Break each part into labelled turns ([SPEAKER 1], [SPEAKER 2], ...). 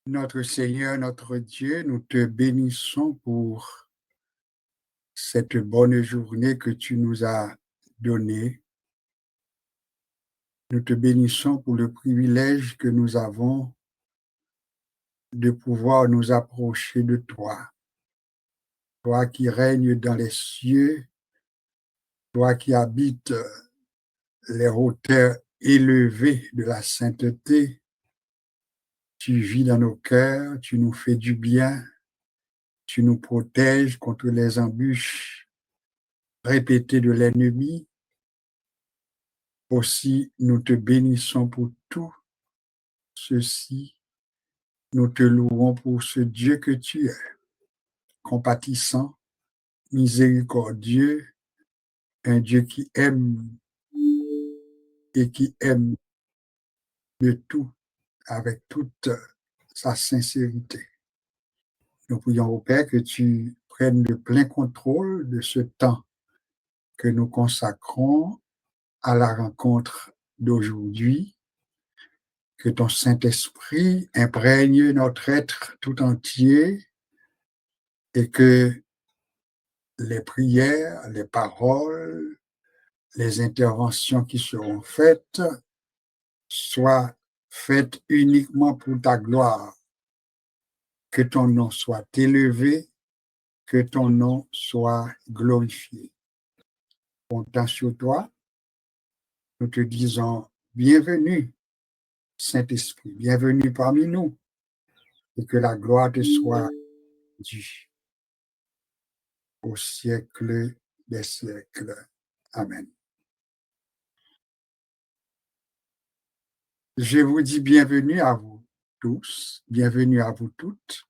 [SPEAKER 1] Notre Seigneur, notre Dieu, nous te bénissons pour cette bonne journée que tu nous as donnée. Nous te bénissons pour le privilège que nous avons de pouvoir nous approcher de toi. Toi qui règnes dans les cieux, toi qui habites les hauteurs élevées de la sainteté, tu vis dans nos cœurs, tu nous fais du bien, tu nous protèges contre les embûches répétées de l'ennemi. Aussi, nous te bénissons pour tout ceci. Nous te louons pour ce Dieu que tu es, compatissant, miséricordieux, un Dieu qui aime et qui aime de tout avec toute sa sincérité. Nous prions au Père que tu prennes le plein contrôle de ce temps que nous consacrons à la rencontre d'aujourd'hui, que ton Saint-Esprit imprègne notre être tout entier et que les prières, les paroles, les interventions qui seront faites soient faites uniquement pour ta gloire. Que ton nom soit élevé, que ton nom soit glorifié. Comptant sur toi, nous te disons bienvenue, Saint-Esprit, bienvenue parmi nous, et que la gloire te soit due au siècle des siècles. Amen. Je vous dis bienvenue à vous tous, bienvenue à vous toutes.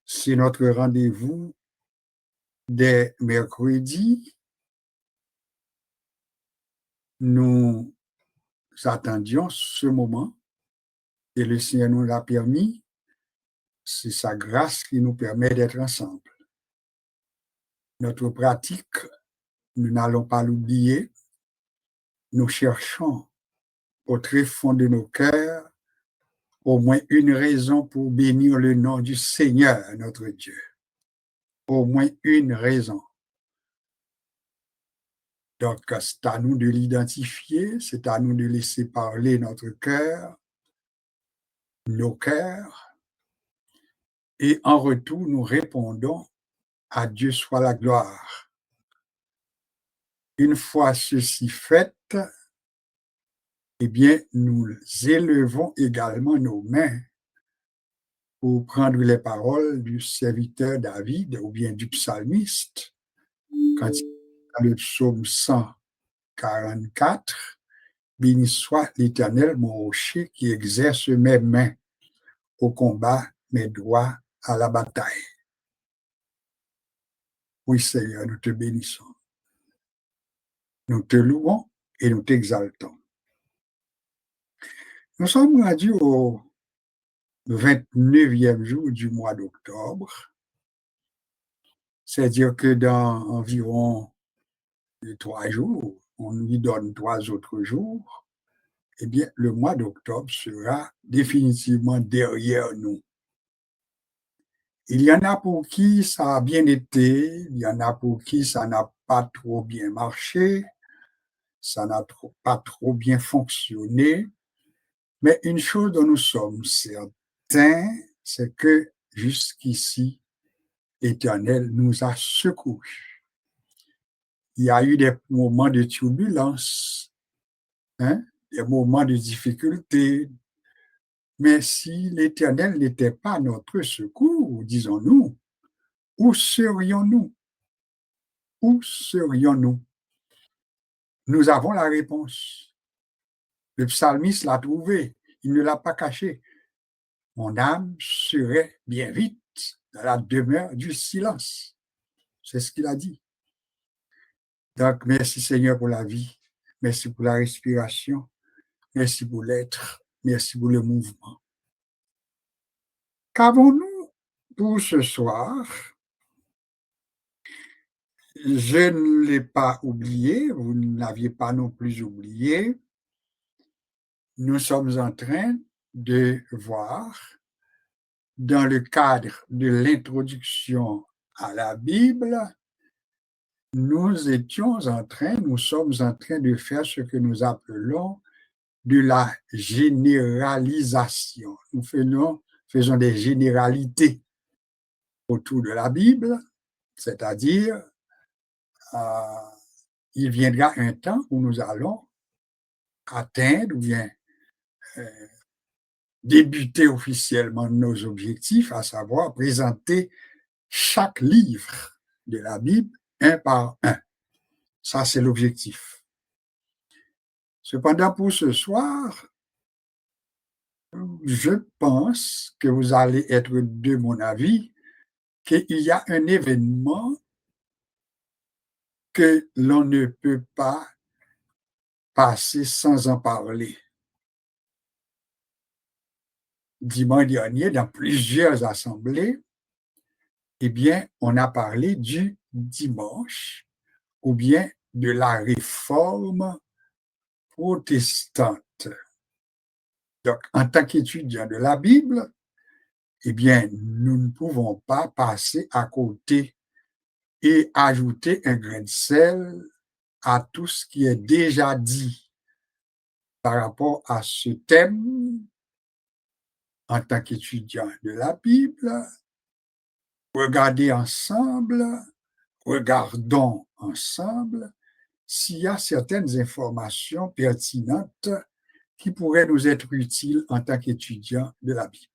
[SPEAKER 1] C'est notre rendez-vous des mercredis. Nous attendions ce moment et le Seigneur nous l'a permis. C'est sa grâce qui nous permet d'être ensemble. Notre pratique, nous n'allons pas l'oublier. Nous cherchons au très fond de nos cœurs au moins une raison pour bénir le nom du Seigneur, notre Dieu. Au moins une raison. Donc, c'est à nous de l'identifier, c'est à nous de laisser parler notre cœur, nos cœurs, et en retour, nous répondons à Dieu soit la gloire. Une fois ceci fait, eh bien, nous élevons également nos mains pour prendre les paroles du serviteur David ou bien du psalmiste, quand il dans le psaume 144, béni soit l'Éternel, mon rocher, qui exerce mes mains au combat, mes doigts à la bataille. Oui, Seigneur, nous te bénissons. Nous te louons et nous t'exaltons. Nous sommes rendus au 29e jour du mois d'octobre. C'est-à-dire que dans environ 3 jours, on lui donne 3 autres jours, eh bien, le mois d'octobre sera définitivement derrière nous. Il y en a pour qui ça a bien été, il y en a pour qui ça n'a pas trop bien marché, ça n'a pas trop bien fonctionné. Mais une chose dont nous sommes certains, c'est que jusqu'ici, l'Éternel nous a secourus. Il y a eu des moments de turbulence, des moments de difficulté, mais si l'Éternel n'était pas notre secours, disons-nous, où serions-nous? Où serions-nous? Nous avons la réponse. Le psalmiste l'a trouvé, il ne l'a pas caché. Mon âme serait bien vite dans la demeure du silence. C'est ce qu'il a dit. Donc, merci Seigneur pour la vie, merci pour la respiration, merci pour l'être, merci pour le mouvement. Qu'avons-nous pour ce soir? Je ne l'ai pas oublié, vous ne l'aviez pas non plus oublié. Nous sommes en train de voir, dans le cadre de l'introduction à la Bible, nous sommes en train de faire ce que nous appelons de la généralisation. Nous faisons des généralités autour de la Bible, c'est-à-dire, euh, il viendra un temps où nous allons atteindre ou bien euh, débuter officiellement nos objectifs, à savoir présenter chaque livre de la Bible un par un. Ça, c'est l'objectif. Cependant, pour ce soir, je pense que vous allez être de mon avis qu'il y a un événement que l'on ne peut pas passer sans en parler. Dimanche dernier, dans plusieurs assemblées, eh bien, on a parlé du dimanche ou bien de la réforme protestante. Donc, en tant qu'étudiant de la Bible, eh bien, nous ne pouvons pas passer à côté et ajouter un grain de sel à tout ce qui est déjà dit par rapport à ce thème en tant qu'étudiant de la Bible. Regardons ensemble s'il y a certaines informations pertinentes qui pourraient nous être utiles en tant qu'étudiants de la Bible.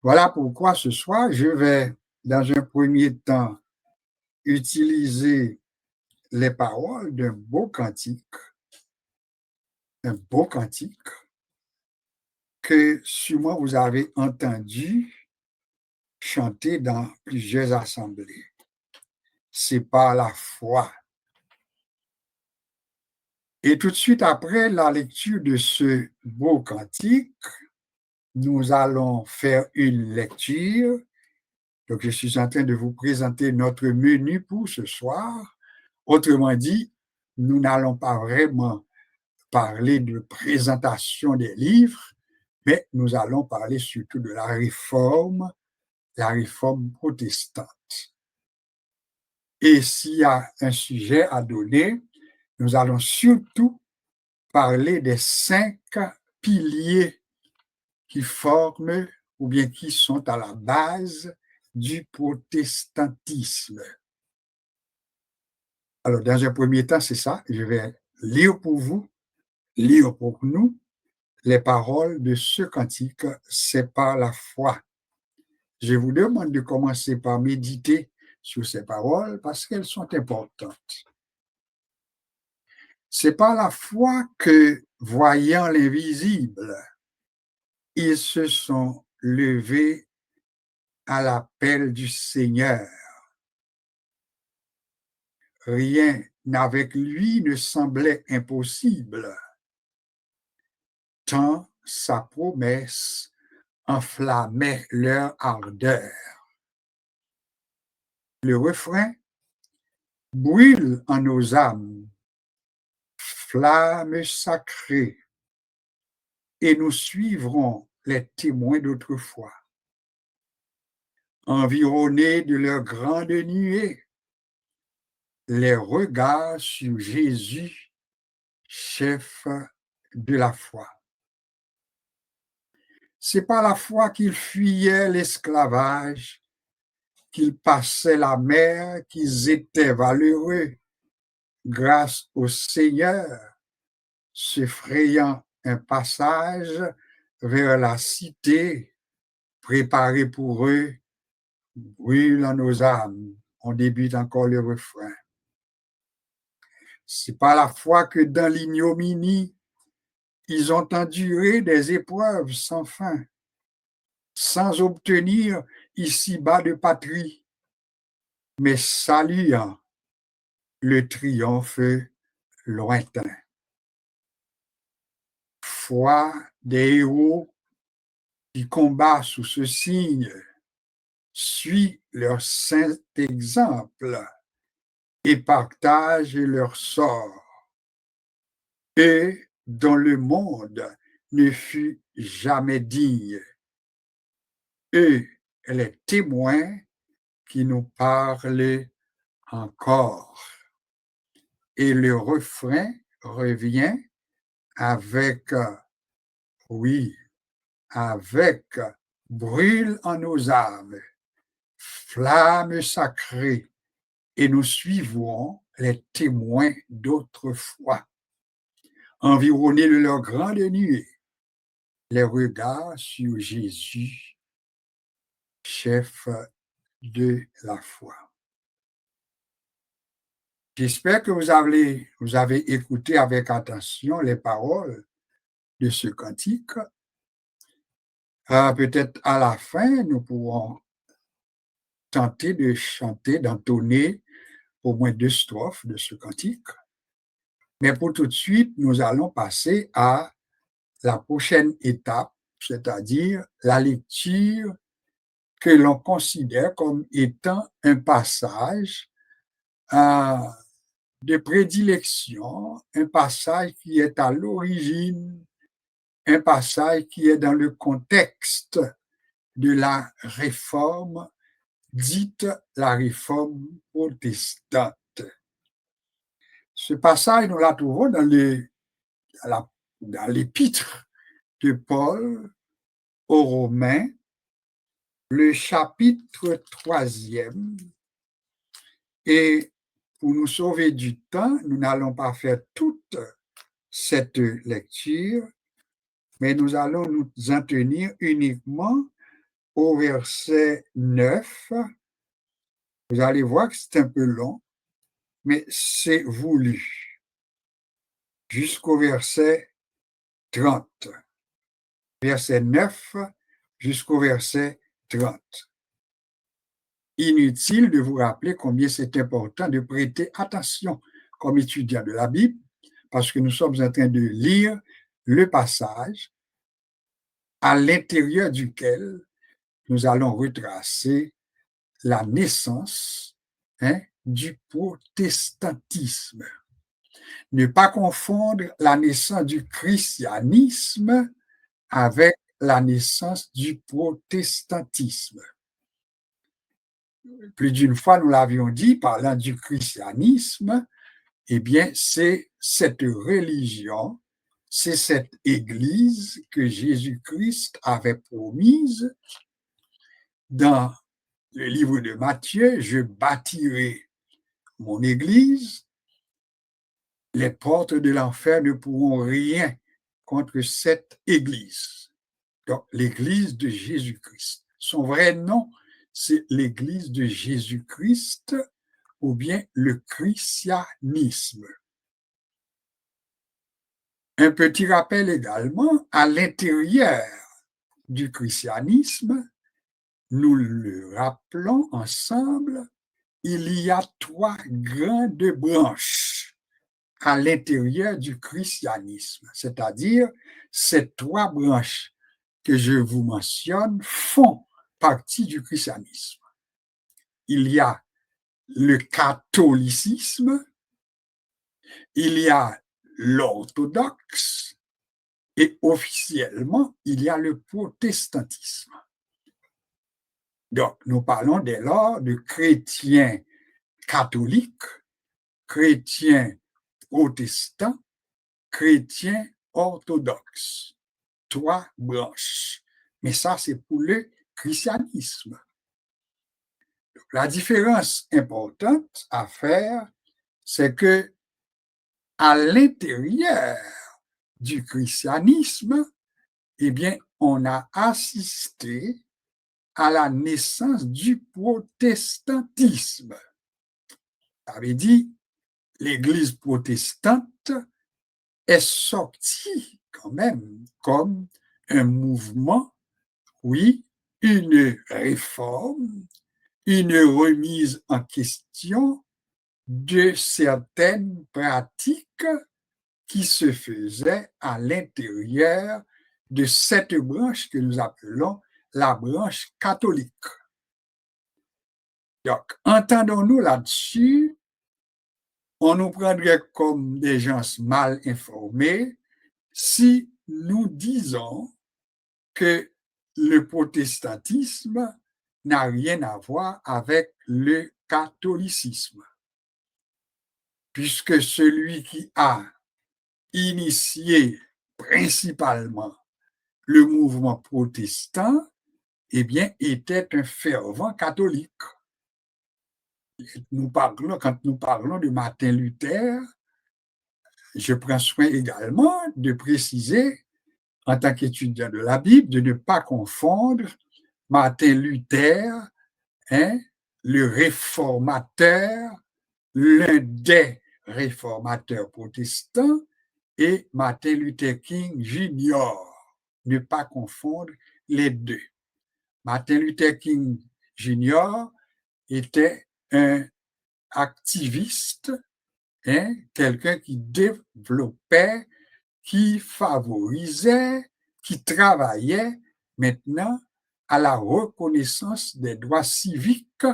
[SPEAKER 1] Voilà pourquoi ce soir, je vais, dans un premier temps, utiliser les paroles d'un beau cantique que sûrement vous avez entendu chanter dans plusieurs assemblées. C'est par la foi. Et tout de suite après la lecture de ce beau cantique, nous allons faire une lecture. Donc, je suis en train de vous présenter notre menu pour ce soir. Autrement dit, nous n'allons pas vraiment parler de présentation des livres, mais nous allons parler surtout de la réforme protestante. Et s'il y a un sujet à donner, nous allons surtout parler des 5 piliers qui forment ou bien qui sont à la base du protestantisme. Alors, dans un premier temps, c'est ça. Je vais lire pour vous, lire pour nous les paroles de ce cantique, c'est par la foi. Je vous demande de commencer par méditer sur ces paroles parce qu'elles sont importantes. C'est par la foi que, voyant l'invisible, ils se sont levés à l'appel du Seigneur. Rien avec lui ne semblait impossible, tant sa promesse enflammait leur ardeur. Le refrain brûle en nos âmes, flamme sacrée, et nous suivrons les témoins d'autrefois. Environnés de leur grande nuée, les regards sur Jésus, chef de la foi. C'est par la foi qu'ils fuyaient l'esclavage, qu'ils passaient la mer, qu'ils étaient valeureux, grâce au Seigneur, se frayant un passage vers la cité préparée pour eux, brûle en nos âmes. On débute encore le refrain. C'est par la foi que dans l'ignominie, ils ont enduré des épreuves sans fin, sans obtenir ici-bas de patrie, mais saluant le triomphe lointain. Foi des héros qui combat sous ce signe suit leur saint exemple et partage leur sort, et dont le monde ne fut jamais digne. Eux, les témoins qui nous parlent encore. Et le refrain revient avec, oui, avec brûle en nos âmes, flamme sacrée, et nous suivrons les témoins d'autrefois. Environnés de leurs grandes nuées, les regards sur Jésus, chef de la foi. J'espère que vous avez écouté avec attention les paroles de ce cantique. Peut-être à la fin, nous pourrons tenter de chanter, d'entonner au moins 2 strophes de ce cantique. Mais pour tout de suite, nous allons passer à la prochaine étape, c'est-à-dire la lecture que l'on considère comme étant un passage de prédilection, un passage qui est à l'origine, un passage qui est dans le contexte de la réforme dite la réforme protestante. Ce passage, nous la trouvons dans l'épître de Paul aux Romains, le chapitre 3e. Et pour nous sauver du temps, nous n'allons pas faire toute cette lecture, mais nous allons nous en tenir uniquement au verset 9. Vous allez voir que c'est un peu long, mais c'est voulu. Jusqu'au verset 30. Verset 9 jusqu'au verset 30. Inutile de vous rappeler combien c'est important de prêter attention comme étudiant de la Bible, parce que nous sommes en train de lire le passage à l'intérieur duquel nous allons retracer la naissance du protestantisme. Ne pas confondre la naissance du christianisme avec la naissance du protestantisme. Plus d'une fois, nous l'avions dit, parlant du christianisme, eh bien, c'est cette religion, c'est cette Église que Jésus-Christ avait promise dans le livre de Matthieu, je bâtirai mon Église, les portes de l'enfer ne pourront rien contre cette Église. Donc, l'Église de Jésus-Christ. Son vrai nom, c'est l'Église de Jésus-Christ ou bien le christianisme. Un petit rappel également, à l'intérieur du christianisme, nous le rappelons ensemble, il y a 3 grandes branches à l'intérieur du christianisme, c'est-à-dire ces 3 branches que je vous mentionne font partie du christianisme. Il y a le catholicisme, il y a l'orthodoxe et officiellement, il y a le protestantisme. Donc, nous parlons dès lors de chrétiens catholiques, chrétiens protestants, chrétiens orthodoxes. 3 branches. Mais ça, c'est pour le christianisme. Donc, la différence importante à faire, c'est que à l'intérieur du christianisme, eh bien, on a assisté à la naissance du protestantisme. Ça veut dire, l'Église protestante est sortie quand même comme un mouvement, oui, une réforme, une remise en question de certaines pratiques qui se faisaient à l'intérieur de cette branche que nous appelons la branche catholique. Donc, entendons-nous là-dessus, on nous prendrait comme des gens mal informés si nous disons que le protestantisme n'a rien à voir avec le catholicisme, puisque celui qui a initié principalement le mouvement protestant, eh bien, était un fervent catholique. Quand nous parlons de Martin Luther, je prends soin également de préciser, en tant qu'étudiant de la Bible, de ne pas confondre Martin Luther, le réformateur, l'un des réformateurs protestants, et Martin Luther King Jr. Ne pas confondre les deux. Martin Luther King Jr. était un activiste, quelqu'un qui développait, qui favorisait, qui travaillait maintenant à la reconnaissance des droits civiques,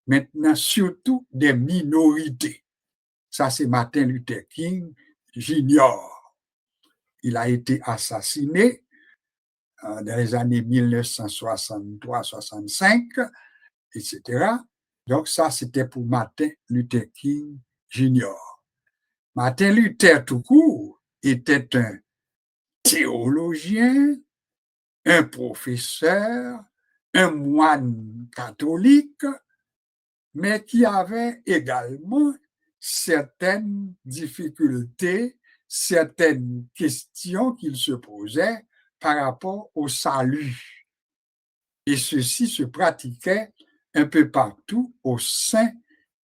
[SPEAKER 1] maintenant surtout des minorités. Ça, c'est Martin Luther King Jr. Il a été assassiné dans les années 1963-65, etc. Donc, ça, c'était pour Martin Luther King Jr. Martin Luther, tout court, était un théologien, un professeur, un moine catholique, mais qui avait également certaines difficultés, certaines questions qu'il se posait par rapport au salut. Et ceci se pratiquait un peu partout au sein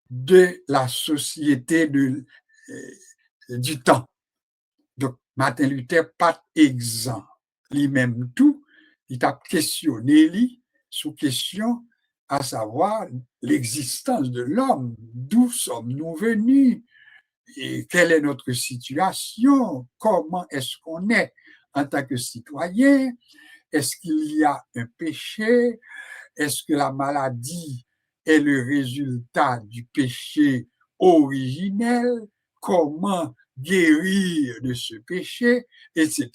[SPEAKER 1] de la société du temps. Donc, Martin Luther, pas exempt. Lui-même tout, il a questionné lui sous question à savoir l'existence de l'homme, d'où sommes-nous venus et quelle est notre situation, comment est-ce qu'on est en tant que citoyen, est-ce qu'il y a un péché, est-ce que la maladie est le résultat du péché originel, comment guérir de ce péché, etc.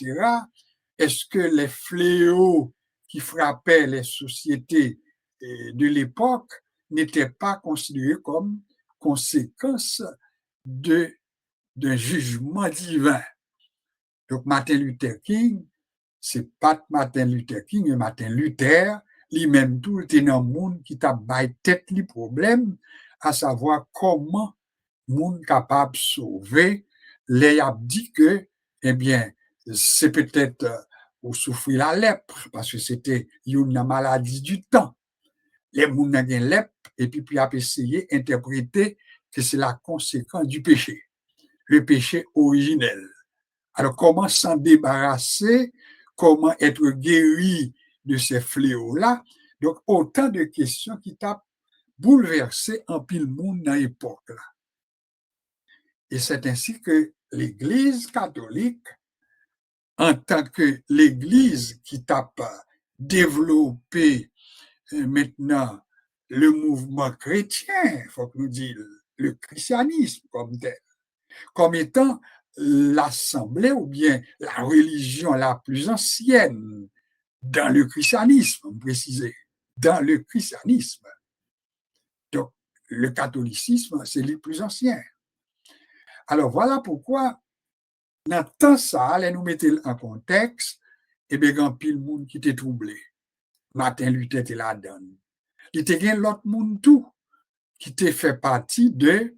[SPEAKER 1] Est-ce que les fléaux qui frappaient les sociétés de l'époque n'étaient pas considérés comme conséquence d'un jugement divin? Donc, Martin Luther King, c'est pas Martin Luther King, mais Martin Luther, lui-même tout était dans le monde qui t'a baillé tête les problèmes, à savoir comment monde capable de sauver. Les a dit que, eh bien, c'est peut-être pour souffrir la lèpre, parce que c'était une maladie du temps. Les gens ont une lèpre, et puis a essayé d'interpréter que c'est la conséquence du péché, le péché originel. Alors, comment s'en débarrasser? Comment être guéri de ces fléaux-là? Donc, autant de questions qui t'ont bouleversé en pile monde dans l'époque-là. Et c'est ainsi que l'Église catholique, en tant que l'Église qui t'a développé maintenant le mouvement chrétien, il faut que nous disions le christianisme comme tel, comme étant l'assemblée ou bien la religion la plus ancienne dans le christianisme, précisé, dans le christianisme. Donc, le catholicisme, c'est le plus ancien. Alors, voilà pourquoi, dans tant ça, allez nous mettre en contexte, et bien, grand pile monde qui était troublé. Martin Luther était là-dedans. Il était bien l'autre monde tout, qui était fait partie de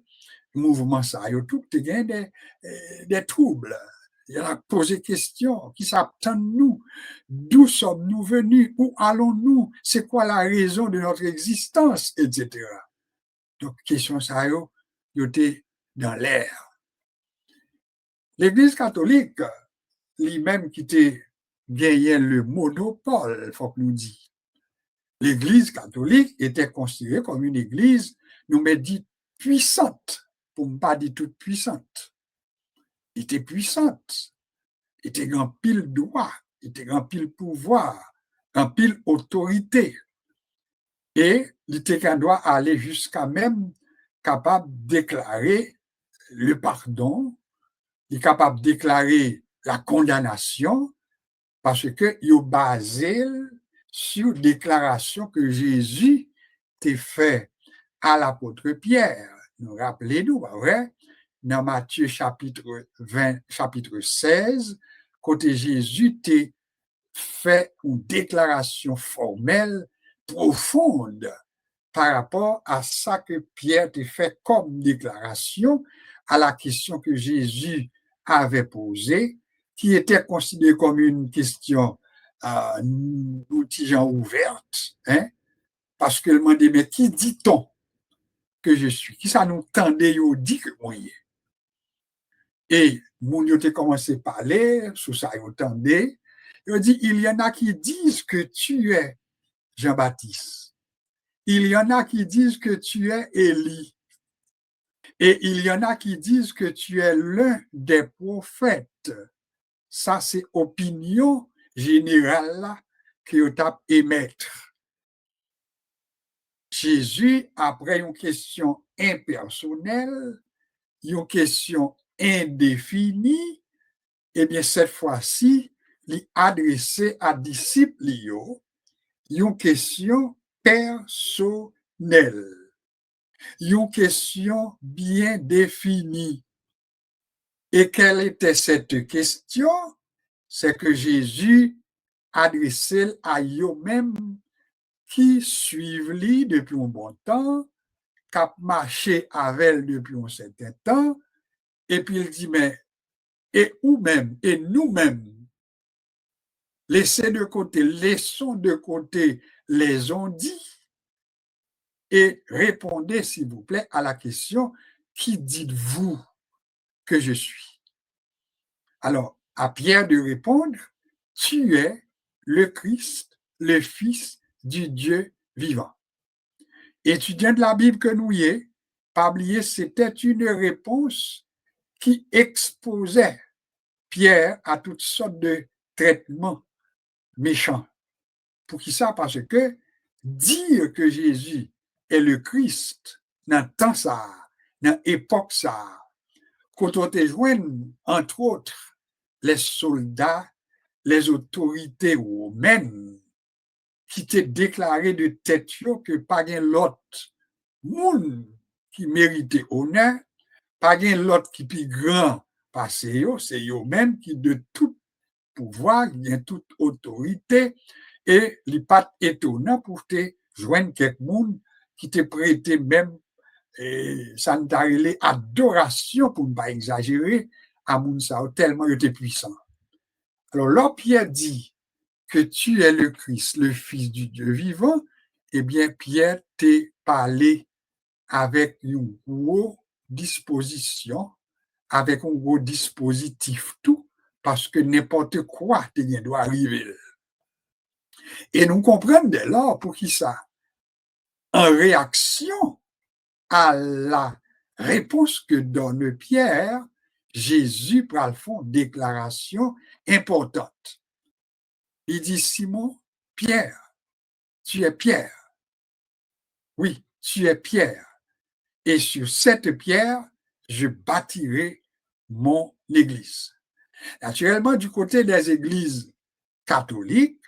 [SPEAKER 1] mouvement ça. Il tout était des troubles. Il a posé question, qui s'attend nous? D'où sommes-nous venus? Où allons-nous? C'est quoi la raison de notre existence? Etc. Donc, question ça, il était dans l'air. L'Église catholique, lui-même qui était gagné le monopole, il faut que nous disions. L'Église catholique était considérée comme une église, nous me dit, puissante, pour ne pas dire toute puissante. Elle était puissante, elle était en pile droit, il était en pile pouvoir, en pile autorité. Et il était qu'un doit aller jusqu'à même capable de déclarer le pardon, il est capable de déclarer la condamnation, parce que il est basé sur déclaration que Jésus t'a fait à l'apôtre Pierre. Nous rappelez-nous, pas vrai? Dans Matthieu chapitre 20, chapitre 16, côté Jésus t'a fait une déclaration formelle, profonde, par rapport à ça que Pierre t'a fait comme déclaration à la question que Jésus avait posée, qui était considérée comme une question ouverte, hein, parce que le demandait, mais qui dit-on que je suis? Qui ça nous tendait, il dit que moi y est. Et mon yo te commencé à parler, sous ça, il tendait, il dit, il y en a qui disent que tu es Jean-Baptiste. Il y en a qui disent que tu es Élie. Et il y en a qui disent que tu es l'un des prophètes. Ça, c'est opinion générale que tu as émettre. Jésus, après une question impersonnelle, une question indéfinie, eh bien, cette fois-ci, il adressé à disciples une question personnelle, une question bien définie. Et quelle était cette question? C'est que Jésus adressait à eux-mêmes qui suivent lui depuis un bon temps, qui ont marché avec lui depuis un certain temps, et puis il dit, mais, et nous-mêmes, laissons de côté les on-dit, et répondez, s'il vous plaît, à la question, qui dites-vous que je suis? Alors, à Pierre de répondre, tu es le Christ, le Fils du Dieu vivant. Étudiant de la Bible que nous y est, pas oublier, c'était une réponse qui exposait Pierre à toutes sortes de traitements méchants. Pour qui ça? Parce que dire que Jésus est le Christ dans temps ça, dans époque ça, quand on te joigne, entre autres, les soldats, les autorités romaines qui t'ont déclaré de tête que pas gen l'autre monde qui méritait honneur, pas gen l'autre qui plus grand passé yo, c'est eux même qui de tout pouvoir, de toute autorité, et il n'est pas étonnant pour te joindre quelqu'un qui te prêtait même ça nous a adoration, pour ne pas exagérer, à Mounsa, tellement il était puissant. Alors, là, Pierre dit que tu es le Christ, le Fils du Dieu vivant, eh bien, Pierre t'est parlé avec une grosse disposition, avec un gros dispositif, tout, parce que n'importe quoi doit arriver. Et nous comprenons dès lors pour qui ça? En réaction à la réponse que donne Pierre, Jésus prend le fond déclaration importante. Il dit, Simon, Pierre, tu es Pierre. Oui, tu es Pierre. Et sur cette pierre, je bâtirai mon église. Naturellement, du côté des églises catholiques,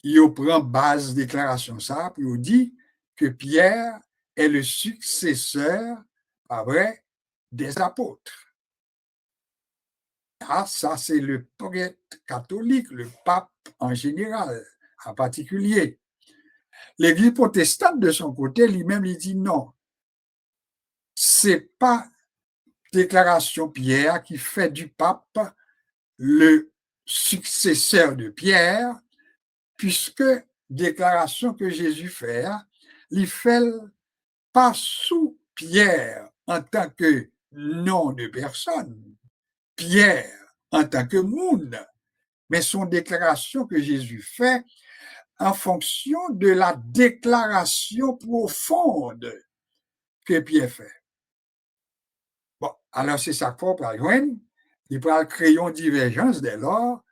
[SPEAKER 1] il prend base déclaration ça, puis il dit que Pierre est le successeur, pas vrai, des apôtres. Ah, ça, c'est le prêtre catholique, le pape en général, en particulier. L'Église protestante, de son côté, lui-même, il dit non. C'est pas déclaration Pierre qui fait du pape le successeur de Pierre, puisque déclaration que Jésus fait, il fait pas sous Pierre en tant que nom de personne, Pierre en tant que monde, mais son déclaration que Jésus fait en fonction de la déclaration profonde que Pierre fait. Bon, alors c'est ça qu'on peut joindre, il peut créer une divergence dès lors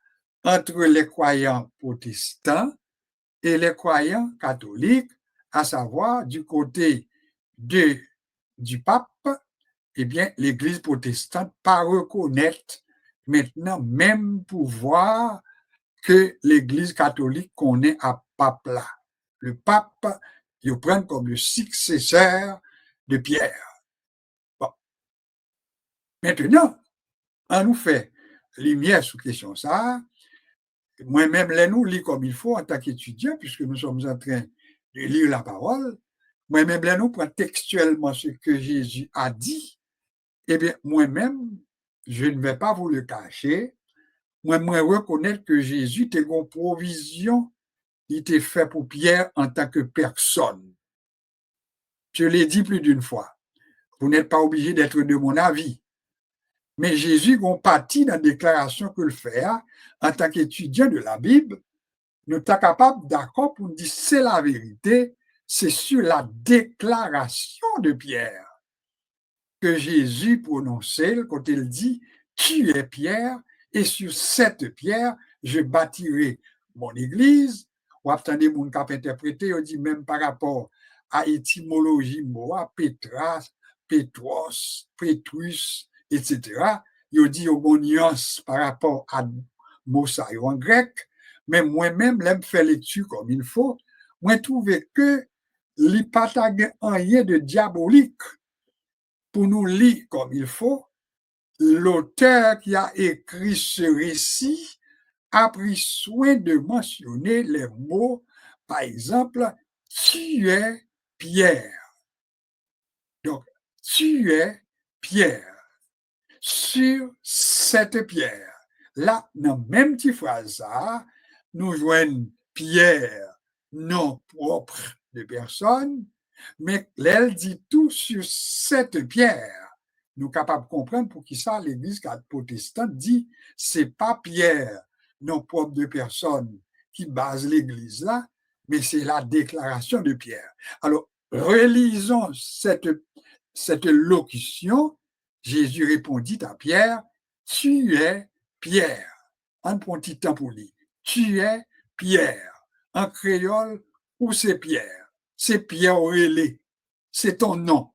[SPEAKER 1] entre les croyants protestants et les croyants catholiques, à savoir du côté du pape, eh bien, l'Église protestante pas reconnaître maintenant même pouvoir que l'Église catholique connaît à pape là. Le pape, il prend comme le successeur de Pierre. Bon. Maintenant, on nous fait lumière sur question ça. Moi-même, là, nous lis comme il faut en tant qu'étudiant, puisque nous sommes en train de lire la parole. Moi-même, là, nous prend textuellement ce que Jésus a dit. Eh bien, moi-même, je ne vais pas vous le cacher. Moi, reconnaître que Jésus était une provision, il était fait pour Pierre en tant que personne. Je l'ai dit plus d'une fois. Vous n'êtes pas obligé d'être de mon avis. Mais Jésus, on partit dans la déclaration que le fait en tant qu'étudiant de la Bible, nous sommes capables d'accord pour dire c'est la vérité, c'est sur la déclaration de Pierre que Jésus prononçait quand il dit tu es Pierre et sur cette pierre je bâtirai mon église. Ou attendez mon cap interprété, on dit même par rapport à étymologie moi Petras, Petros, Petrus, etc. Il dit au bon nuance par rapport à mot ça en grec, mais moi-même l'aime faire lecture comme il faut, moi trouvé que il pas rien de diabolique pour nous lire comme il faut. L'auteur qui a écrit ce récit a pris soin de mentionner les mots, par exemple, tu es Pierre. Donc, tu es Pierre. Sur cette pierre. Là, dans la même petite phrase, nous joignons Pierre, nom propre de personne, mais elle dit tout sur cette pierre. Nous sommes capables de comprendre pour qui ça l'Église protestante dit c'est pas Pierre, nom propre de personne, qui base l'Église là, mais c'est la déclaration de Pierre. Alors, relisons cette locution. Jésus répondit à Pierre, tu es Pierre. On prend un petit temps pour lire. Tu es Pierre. En créole, où c'est Pierre? C'est Pierre Aurélé. C'est ton nom.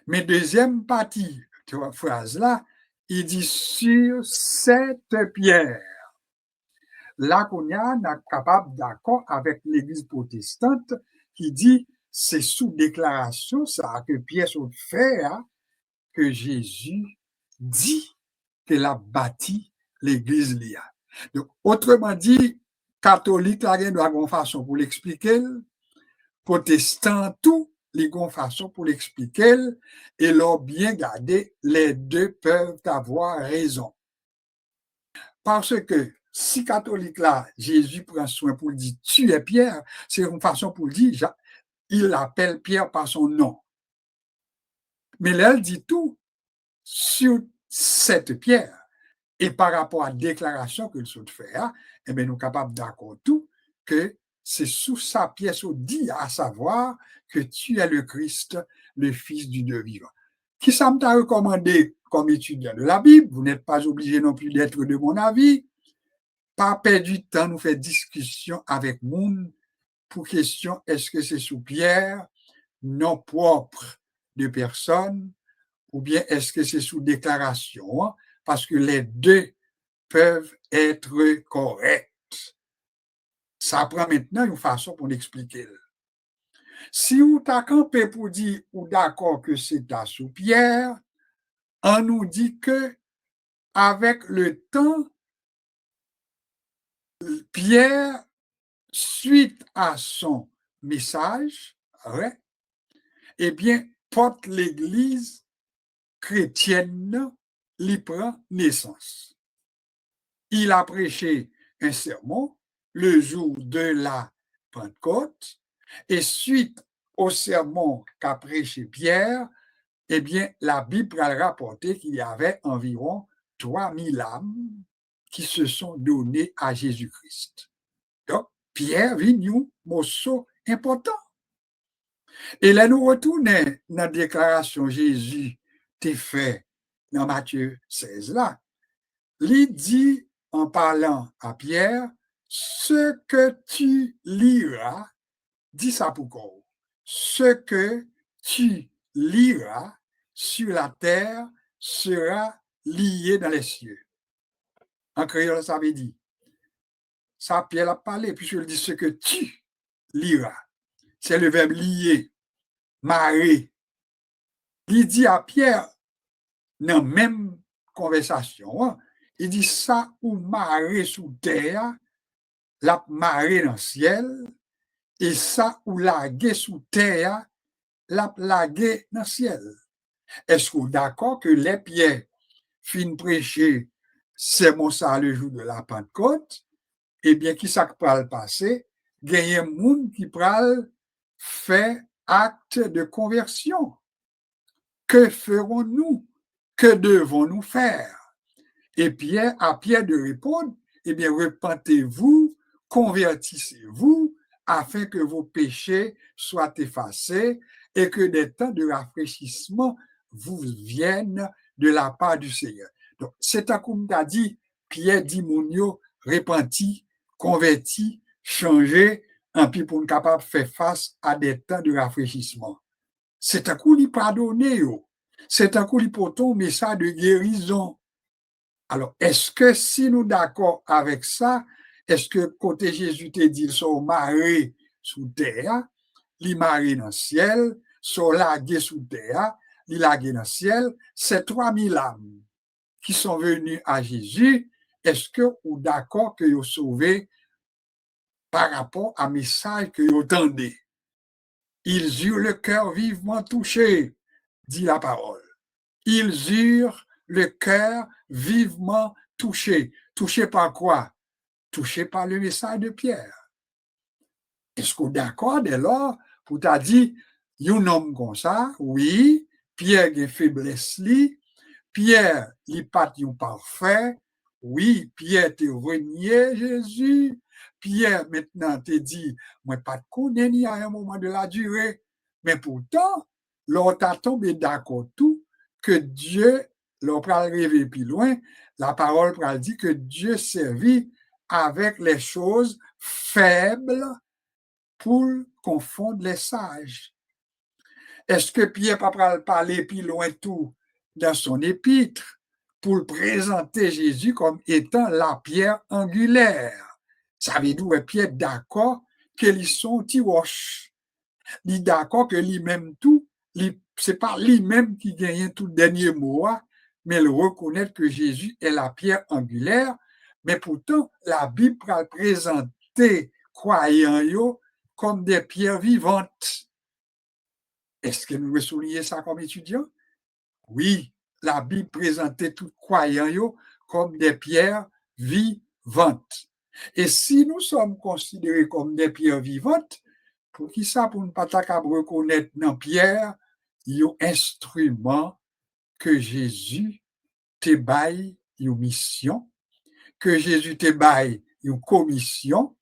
[SPEAKER 1] Mais deuxième partie de la phrase là, il dit sur cette pierre. Là qu'on est capable d'accord avec l'Église protestante qui dit c'est sous déclaration ça que Pierre se fait que Jésus dit qu'il a bâti l'Église l'IA. Donc, autrement dit, catholique, là, il y a une façon pour l'expliquer, protestant, tout, il y a une façon pour l'expliquer, et l'ont bien gardé, les deux peuvent avoir raison. Parce que si catholique, là, Jésus prend soin pour dire tu es Pierre, c'est une façon pour dire, il appelle Pierre par son nom. Mais là, elle dit tout sur cette pierre. Et par rapport à la déclaration que le saut fait, eh bien, nous sommes capables d'accord tout que c'est sous sa pièce au dit, à savoir que tu es le Christ, le Fils du Dieu vivant. Qui ça m'a recommandé comme étudiant de la Bible? Vous n'êtes pas obligé non plus d'être de mon avis. Pas perdre du temps, nous faire discussion avec monde pour question est-ce que c'est sous Pierre, nom propre de personne, ou bien est-ce que c'est sous déclaration, parce que les deux peuvent être corrects. Ça prend maintenant une façon pour l'expliquer. Si vous t'as campé pour dire ou d'accord que c'est à sous Pierre, on nous dit que avec le temps, Pierre, suite à son message, ouais, eh bien, porte l'Église chrétienne, lui prend naissance. Il a prêché un sermon le jour de la Pentecôte, et suite au sermon qu'a prêché Pierre, eh bien, la Bible a rapporté qu'il y avait environ 3000 âmes qui se sont données à Jésus-Christ. Donc, Pierre vit nous, morceau important. Et là, nous retournons dans la déclaration Jésus t'est fait dans Matthieu 16 là. Il dit en parlant à Pierre, ce que tu liras, dis ça pour quoi? Ce que tu liras sur la terre sera lié dans les cieux. En créole, ça veut dire, ça Pierre a parlé, puisqu'il dit ce que tu liras. C'est le verbe lier, marrer. Il dit à Pierre, dans la même conversation, il dit ça ou marrer sous terre, la marrer dans le ciel, et ça ou laguer sous terre, la laguer dans le ciel. Est-ce que vous êtes d'accord que les pierres fin prêcher, c'est mon ça le jour de la Pentecôte? Eh bien, qui ça peut le passer? Il y a un monde qui peut faire acte de conversion. Que ferons-nous? Que devons-nous faire? Et Pierre, à Pierre de répondre, eh bien, repentez-vous, convertissez-vous, afin que vos péchés soient effacés et que des temps de rafraîchissement vous viennent de la part du Seigneur. Donc, c'est un comme tu as dit, Pierre dit, Mounio, repenti, converti, changé, en puis pour nous capable de faire face à des temps de rafraîchissement. C'est un coup, il pardonner, c'est un coup, il porte un message de guérison. Alors, est-ce que si nous d'accord avec ça, est-ce que côté Jésus te dit, ils sont marrés sous terre, ils marrés dans le ciel, sont lagués sous terre, ils lagués dans le ciel, c'est 3000 âmes qui sont venues à Jésus, est-ce que vous d'accord que vous sauvez par rapport à message que vous entendez? Ils eurent le cœur vivement touché, dit la parole. Ils eurent le cœur vivement touché. Touché par quoi? Touché par le message de Pierre. Est-ce que vous êtes d'accord dès lors? Vous t'as dit, un homme comme ça, oui, Pierre a faiblesse li, Pierre n'est pas parfait, oui, Pierre te renié Jésus, Pierre maintenant te dit, moi pas de connaître à un moment de la durée, mais pourtant, l'on t'a tombé d'accord tout que Dieu, l'on peut arriver plus loin, la parole peut dire que Dieu servit avec les choses faibles pour confondre les sages. Est-ce que Pierre va parler plus loin tout dans son épître pour présenter Jésus comme étant la pierre angulaire? Ça veut dire que Pierre est d'accord qu'ils sont tiroches. Il est d'accord que lui-même tout, c'est pas lui-même qui gagne tout le dernier mot, mais il reconnaît que Jésus est la pierre angulaire. Mais pourtant, la Bible va présenter croyants comme des pierres vivantes. Est-ce que nous voulons souligner ça comme étudiants? Oui, la Bible présentait tout croyants comme des pierres vivantes. Et si nous sommes considérés comme des pierres vivantes, pour qui ça, pour ne pas reconnaître dans Pierre, il y a un instrument que Jésus te baille une mission, que Jésus te baille une commission,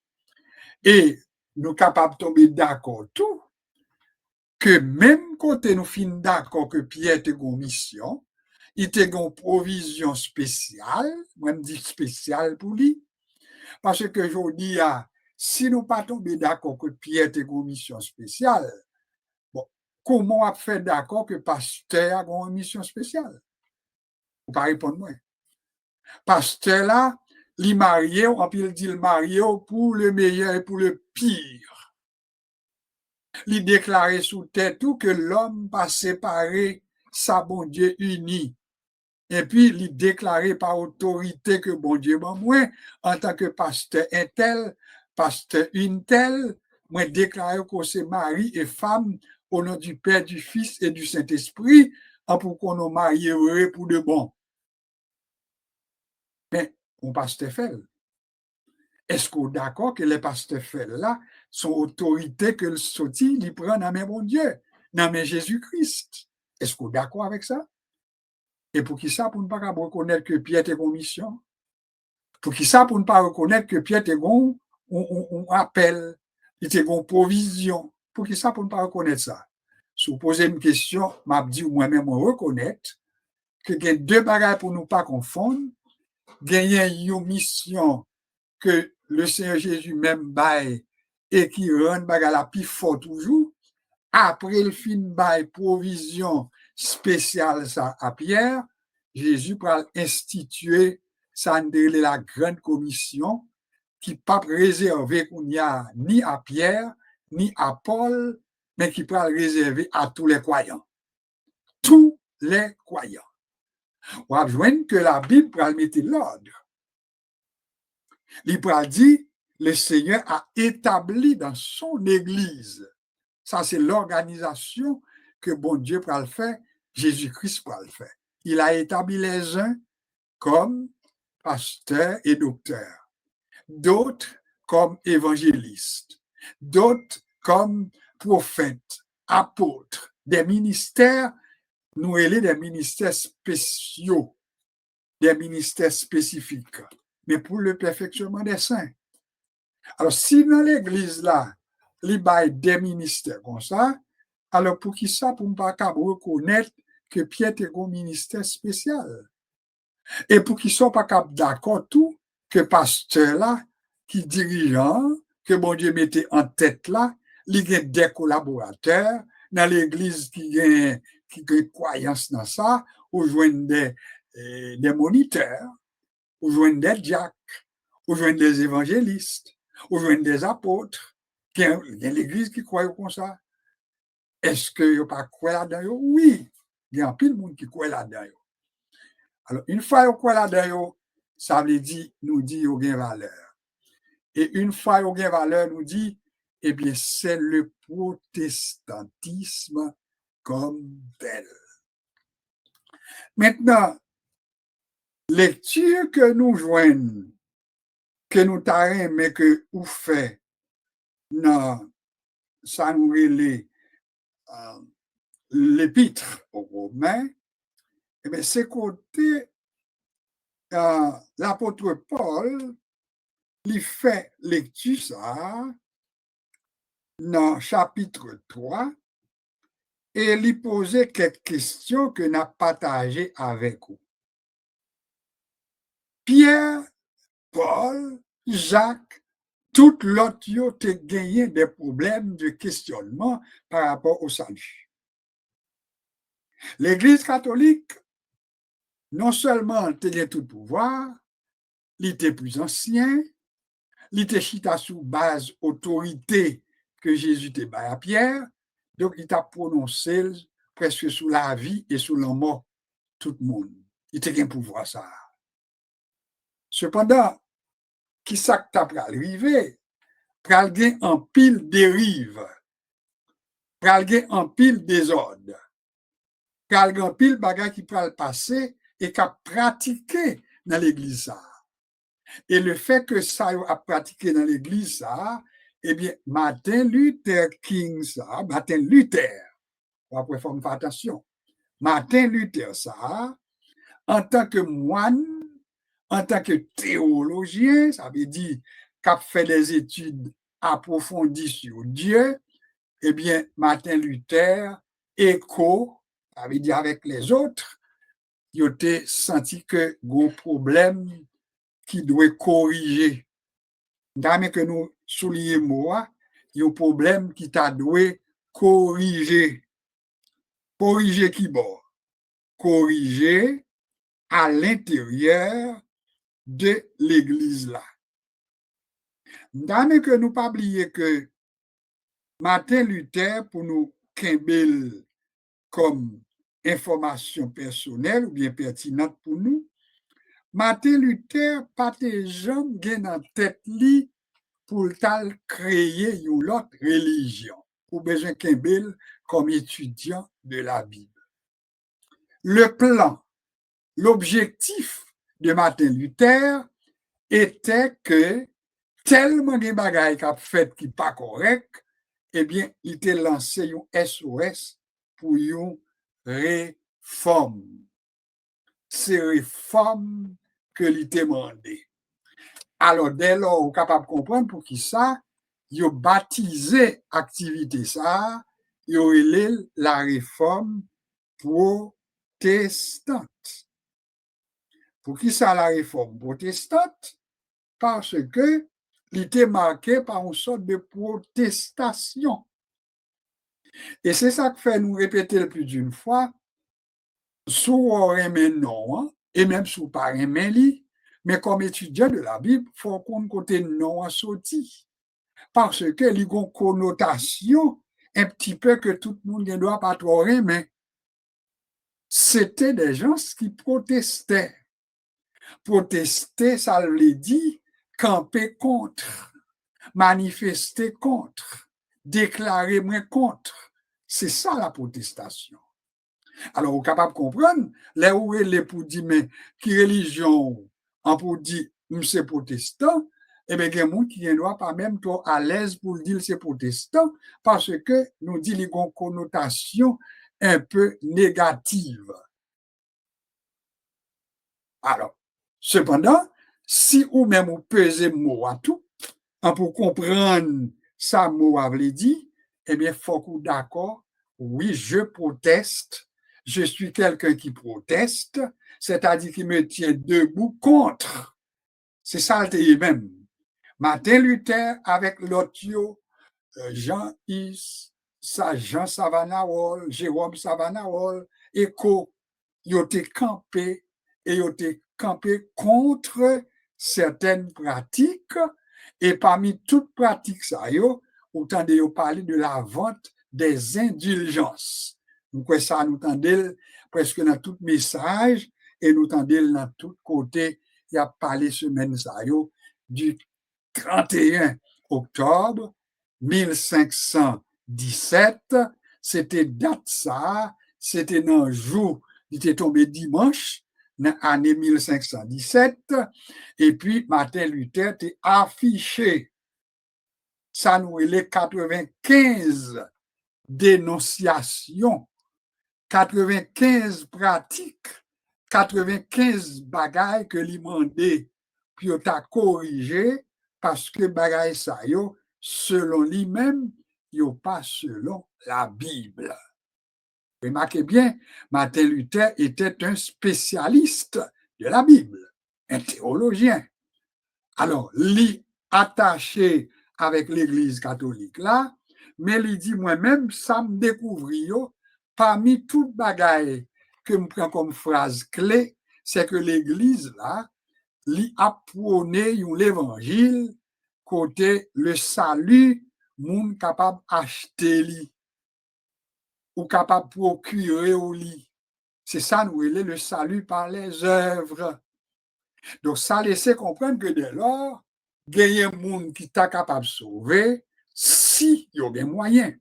[SPEAKER 1] et nous sommes capables de tomber d'accord tout, que même quand nous finissons d'accord que Pierre te une mission, il te une provision spéciale, même dit spéciale pour lui, parce que je dis, si nous pas tombés d'accord que Pierre te une mission spéciale, bon, comment on fait d'accord que pasteur a une mission spéciale? Vous pas répondre moi. Pasteur là, il marié, on peut dire le marié pour le meilleur et pour le pire. Il déclarait sous tête tout que l'homme pas séparé, ça bon Dieu uni. Et puis, il déclarait par autorité que bon Dieu m'a moi, en tant que pasteur un tel, pasteur une telle, moi déclaré que c'est mari et femme au nom du Père, du Fils et du Saint-Esprit, pour qu'on nous marie heureux pour de bon. Mais on pasteur fait. Est-ce qu'on est d'accord que les pasteurs fait là sont autorité que le sorti, il prend dans mes bon Dieu, dans mes Jésus-Christ? Est-ce qu'on est d'accord avec ça? Et pour qui ça, pour ne pas reconnaître que Pierre est en mission? Pour qui ça, pour ne pas reconnaître que Pierre est on appel, il est en provision? Pour qui ça, pour ne pas reconnaître ça? Si vous posez une question, m'a dit moi-même on reconnaître que il y a deux bagages pour ne pas confondre. gagné une mission que le Seigneur Jésus même bail et qui rend bagarre la plus fort toujours, après le fin bail provision spéciale ça à Pierre, Jésus va instituer ça la grande commission qui pas réservé qu'on y a ni à Pierre ni à Paul, mais qui peut réserver à tous les croyants. Tous les croyants. On va voir que la Bible va mettre l'ordre. Il va dire, le Seigneur a établi dans son Église. Ça, c'est l'organisation que bon Dieu va le faire, Jésus-Christ va le faire. Il a établi les uns comme pasteurs et docteurs, d'autres comme évangélistes, d'autres comme prophètes, apôtres, des ministères, nous élèvons des ministères spéciaux, des ministères spécifiques, mais pour le perfectionnement des saints. Alors, si dans l'église là, il y a des ministères comme ça, alors pour qui ça, pour ne pas reconnaître que Pierre est un ministère spécial. Et pour qu'ils ne soient pas d'accord tout, que pasteur là, qui dirigeant, que bon Dieu mettait en tête là, il y a des collaborateurs dans l'église qui a croyance dans ça, ou joignent des moniteurs, ou joignent des diacres, ou joignent des évangélistes, ou joignent des apôtres. Il y a l'église qui croit comme ça. Est-ce qu'il n'y a pas quoi là-dedans? Oui, il y a un peu de monde qui croit là-dedans. Alors, une fois qu'on croit là-dedans, ça veut dire, nous dit, qu'il y a une valeur. Et une fois qu'il y a une valeur, nous dit, eh bien, c'est le protestantisme comme tel. Maintenant, lecture que nous joignons, que nous t'arrêtons, mais que nous faisons, non, ça nous relève l'épître aux Romains, eh bien, c'est côté l'apôtre Paul, il fait lecture ça dans chapitre 3 et il posait quelques questions que n'a partagées avec vous. Pierre, Paul, Jacques, tout l'autre ont gagné des problèmes de questionnement par rapport au salut. L'Église catholique, non seulement tenait tout pouvoir, il était plus ancien, il était chita sous base autorité que Jésus te bat à Pierre, donc il t'a prononcé presque sous la vie et sous la mort tout le monde. Il était un pouvoir ça. Cependant, qui ça que t'as arrivé, pral gen en pile dérive, pral gen en pile désordre, pral gen en pile bagay qui pral passer et qu'a pratiqué dans l'église ça. Et le fait que ça a pratiqué dans l'église ça, eh bien, Martin Luther King ça, Martin Luther, après faut faire attention, Martin Luther ça, en tant que moine, en tant que théologien, ça veut dire qu'a fait des études approfondies sur Dieu, eh bien, Martin Luther, ça veut dire avec les autres, il a senti que gros problème qui doit corriger. Dans que nous soulignons moi, il y a un problème qui t'a doué corriger. Corriger qui bon? Corriger à l'intérieur de l'église là. Dans que nous pas oublier que Martin Luther, pour nous kembel comme information personnelle ou bien pertinente pour nous, Martin Luther pas jamais gen en tête li pour créer une autre religion, pour besoin kembel comme étudiant de la Bible. Le plan, l'objectif de Martin Luther était que tellement de bagailles qu'a fait qui pas correct, eh bien, il était lancé un SOS pour une réforme. C'est réforme que il demandé. Alors, dès lors, on est capable de comprendre pour qui ça, il a baptisé activité ça, il a la réforme protestante. Pour qui ça la réforme protestante? Parce que il était marqué par une sorte de protestation. Et c'est ça que fait nous répéter le plus d'une fois, sous remet non, hein, et même sous pas remet li, mais comme étudiant de la Bible, il faut qu'on côté non à sorti. Parce que il y a une connotation un petit peu que tout le monde ne doit pas trop remettre. C'était des gens qui protestaient. Protester, ça veut dire camper contre, manifester contre, déclarer moins contre. C'est ça la protestation. Alors, on est capable de comprendre, là où il est pour dire, mais qui religion, en pour dire, c'est protestant, eh bien, il y a des gens qui ne doivent pas même trop à l'aise pour dire c'est protestant, parce que nous disons qu'il y a une connotation un peu négative. Alors, cependant, si ou même vous pesez mot à tout, pour comprendre ça mot à dire, eh bien, il faut que vous d'accord, oui, je proteste, je suis quelqu'un qui proteste, c'est-à-dire qui me tient debout contre. C'est ça le même. Martin Luther avec l'autre, Jean-Is, Jean Savanawol, Jérôme Savanawol, Écho, ils ont été campés et ils ont été campés contre certaines pratiques. Et parmi toutes pratiques, ça, vous entendez parler de la vente des indulgences. Donc, ça, nous entendez presque dans tout message et nous entendez dans tout côté, il y a parlé semaine, ça, du 31 octobre 1517, c'était date ça, c'était dans le jour, il était tombé dimanche, dans l'année 1517, et puis Martin Luther était affiché, ça nous est les 95 dénonciations, 95 pratiques, 95 bagailles que lui demandait, puis on t'a corrigé, parce que bagaille ça, selon lui-même, pas selon la Bible. Remarquez bien, Martin Luther était un spécialiste de la Bible, un théologien. Alors, lui attaché avec l'Église catholique là, mais il dit moi-même, ça me découvrit parmi toutes bagailles que je prends comme phrase clé, c'est que l'Église là, li a prôné l'évangile côté le salut moun capable acheter li ou capable procurer au lit. C'est ça nous le salut par les œuvres. Donc ça laissait comprendre que dès lors, il y a un monde qui t'a capable de sauver si il y a des moyens.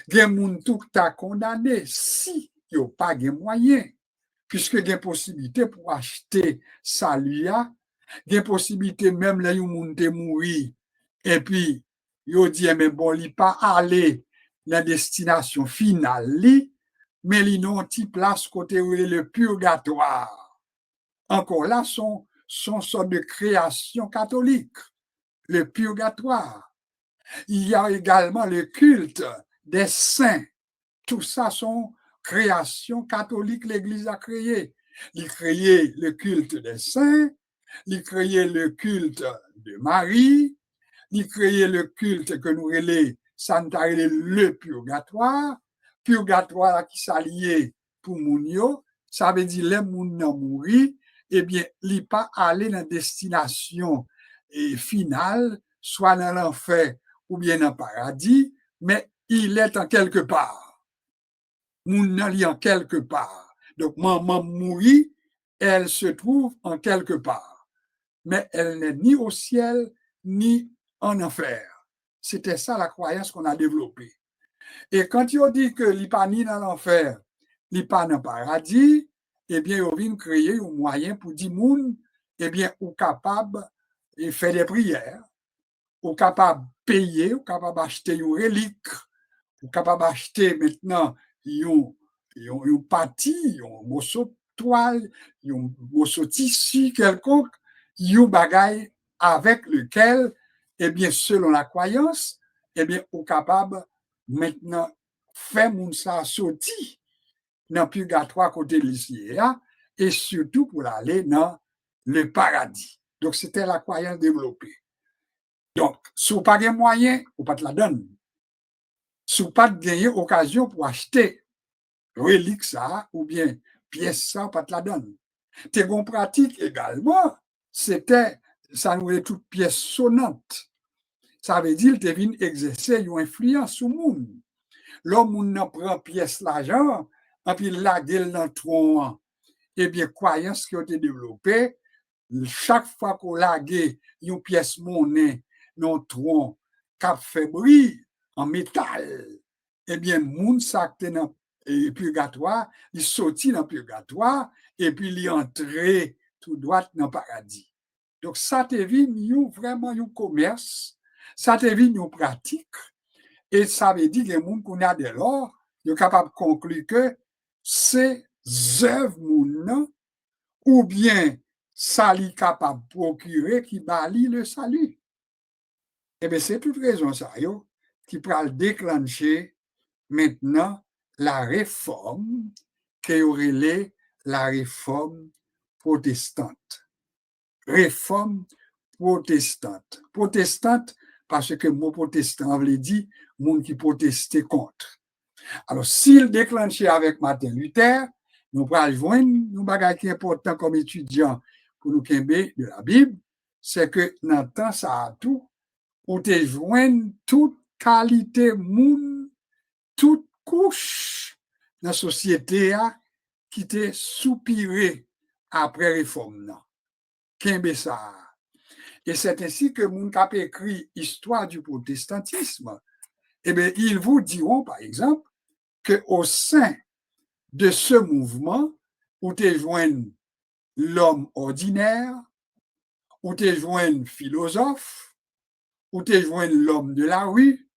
[SPEAKER 1] Il y a un monde qui t'a condamné si il n'y a pas de moyens. Puisque il y a possibilité pour acheter salut, il y a possibilité même là où moun te mouri et puis yo dit mais bon li pas aller la destination finale li mais li non ti place côté où le purgatoire. Encore là son sorte de création catholique, le purgatoire. Il y a également le culte des saints. Tout ça sont créations catholiques, l'Église a créé. Il a créé le culte des saints, il a créé le culte de Marie, il a créé le culte que nous relais, le purgatoire. Purgatoire qui s'alliait pour Mounio, ça veut dire les moun nan mouri, eh bien, il n'est pas allé dans la destination finale, soit dans l'enfer ou bien dans le paradis, mais il est en quelque part. Moun nan li en quelque part. Donc, maman mourit, elle se trouve en quelque part. Mais elle n'est ni au ciel, ni en enfer. C'était ça la croyance qu'on a développée. Et quand ils ont dit que il pas ni dans l'enfer, il pas dans le paradis, eh bien, ils ont créer un moyen pour dire moun, eh bien, ou capable de faire des prières, ou capable de payer, ou capable d'acheter une relique, ou capable d'acheter maintenant un pâti, un morceau de toile, un morceau de tissu quelconque, un bagage avec lequel, eh bien, selon la croyance, eh bien, on est capable maintenant faire moun sa sorti dans le purgatoire côté de l'ici, et surtout pour aller dans le paradis. Donc, c'était la croyance développée. Donc, si vous n'avez pas de moyens, vous ne pas te la donner. Si vous n'avez pas gagné occasion pour acheter relique ça, ou bien pièce ça, pas te la donne. Tes bons pratiques également, c'était, ça nous est toute pièce sonnante. Ça veut dire que tu viens exercer une influence sur le monde. L'homme n'a prend pièce l'argent, et puis la gueule dans le tronc. Eh bien, croyance qui a été développée, chaque fois qu'on lague une pièce monnaie dans le tronc, cap fait bruit en métal, eh bien, moun sa qui dans le purgatoire, il sortit dans le purgatoire, et puis il entré tout droit dans le paradis. Donc, ça te vient vraiment un commerce, ça te vient une pratique, et ça veut dire que les gens qu'on a de l'or, ils sont capables de conclure que ces œuvres, ou bien ça est capable de procurer qui balie le salut. Eh bien, c'est toute raison ça, qui peut déclencher maintenant la réforme qui aurait la réforme protestante. Réforme protestante. Protestante, parce que le mot protestant veut dire monde qui protestait contre. Alors, s'il déclenchait avec Martin Luther, nous allons joindre un bagage qui est important comme étudiant pour nous kembe de la Bible, c'est que dans le temps, ça a tout, pour te joindre toute qualité monde, toute couche dans la société qui te soupiré après réforme. Kembe ça. Et c'est ainsi que mon cap écrit Histoire du protestantisme. Eh bien, ils vous diront, par exemple, qu'au sein de ce mouvement, où tu joins l'homme ordinaire, où tu joins philosophe, où tu joins l'homme de la rue,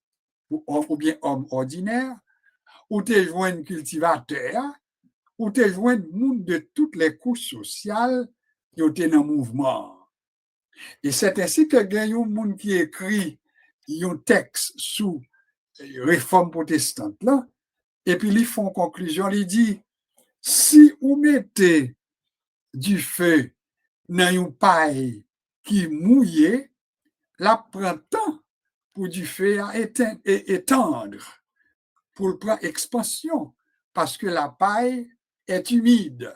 [SPEAKER 1] ou bien homme ordinaire, où tu joins cultivateur, où tu joins monde de toutes les couches sociales qui ont été dans le mouvement. Et c'est ainsi que il y a un monde qui écrit un texte sous réforme protestante là, et puis ils font conclusion, ils disent si vous mettez du feu dans une paille qui mouille, la prend temps pour du feu à étendre, pour le prendre expansion, parce que la paille est humide.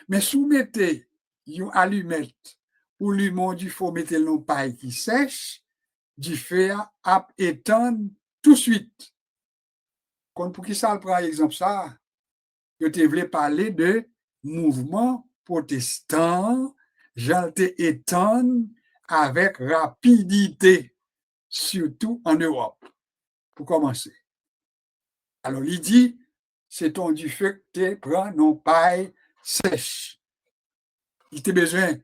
[SPEAKER 1] Mais si vous mettez une allumette ou l'humour du feu, mettez une paille qui sèche, du feu à étendre tout de suite. Pour qui ça prend exemple ça? Je te voulais parler de mouvement protestant, j'allais étendre avec rapidité, surtout en Europe, pour commencer. Alors, il dit, c'est ton du feu que tu prends non paille sèche. Il t'a besoin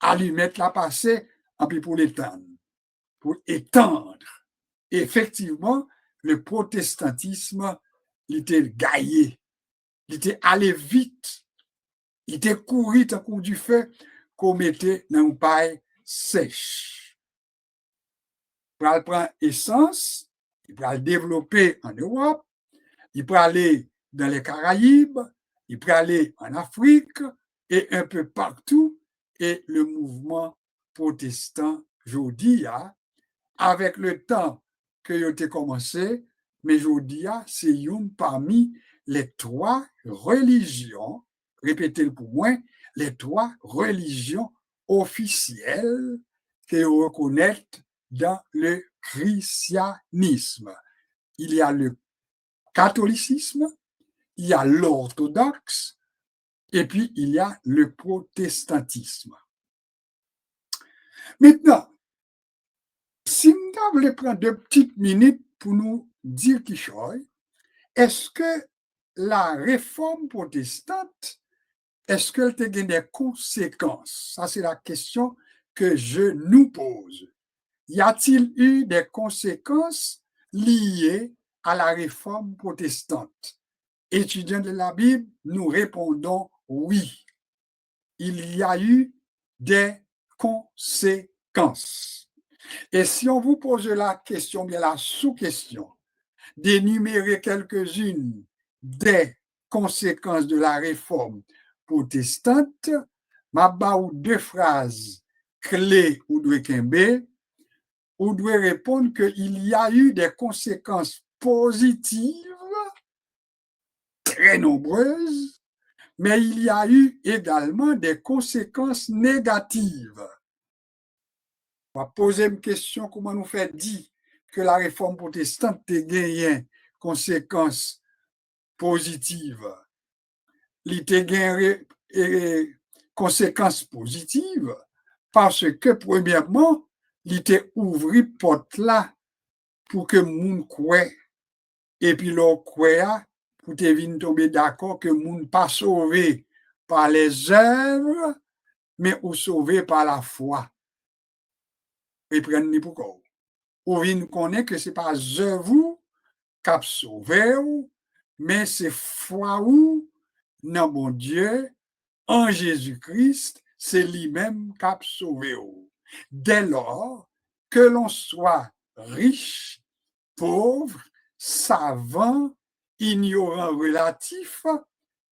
[SPEAKER 1] d'allumettes la passer, et puis pour l'étendre, pour étendre. Et effectivement, le protestantisme, il était gaillé, il était allé vite, il était couru à coup du feu qu'on mettait dans une paille sèche. Il peut prendre essence, il peut développer en Europe, il peut aller dans les Caraïbes, il peut aller en Afrique et un peu partout. Et le mouvement protestant, aujourd'hui, avec le temps que il a commencé, mais aujourd'hui, c'est une parmi les trois religions, répétez-le pour moi, les trois religions officielles que vous reconnaissez dans le christianisme. Il y a le catholicisme, il y a l'orthodoxe, et puis il y a le protestantisme. Maintenant, si nous voulons prendre 2 petites minutes pour nous dire quelque chose, est-ce que la réforme protestante, est-ce qu'elle a des conséquences? Ça, c'est la question que je nous pose. Y a-t-il eu des conséquences liées à la réforme protestante? Étudiants de la Bible, nous répondons oui. Il y a eu des conséquences. Et si on vous pose la question, bien la sous-question, d'énumérer quelques-unes des conséquences de la réforme protestante, m'a ba ou deux phrases clés ou doit kembe, ou doit répondre qu'il y a eu des conséquences positives très nombreuses, mais il y a eu également des conséquences négatives. On va poser une question, comment nous fait dire que la réforme protestante a gagné conséquences positives. Il a gagné conséquences positives parce que, premièrement, il a ouvert porte là pour que moun croit et puis l'on croit pour te venir tomber d'accord que moun pas sauvé par les œuvres mais ou sauvé par la foi. Et prenne pourquoi. Ou vient connaître que c'est pas œuvre qui a sauvé mais c'est foi ou dans mon Dieu en Jésus-Christ, c'est lui-même qui a sauvé. Dès lors que l'on soit riche, pauvre, savant, ignorant relatif,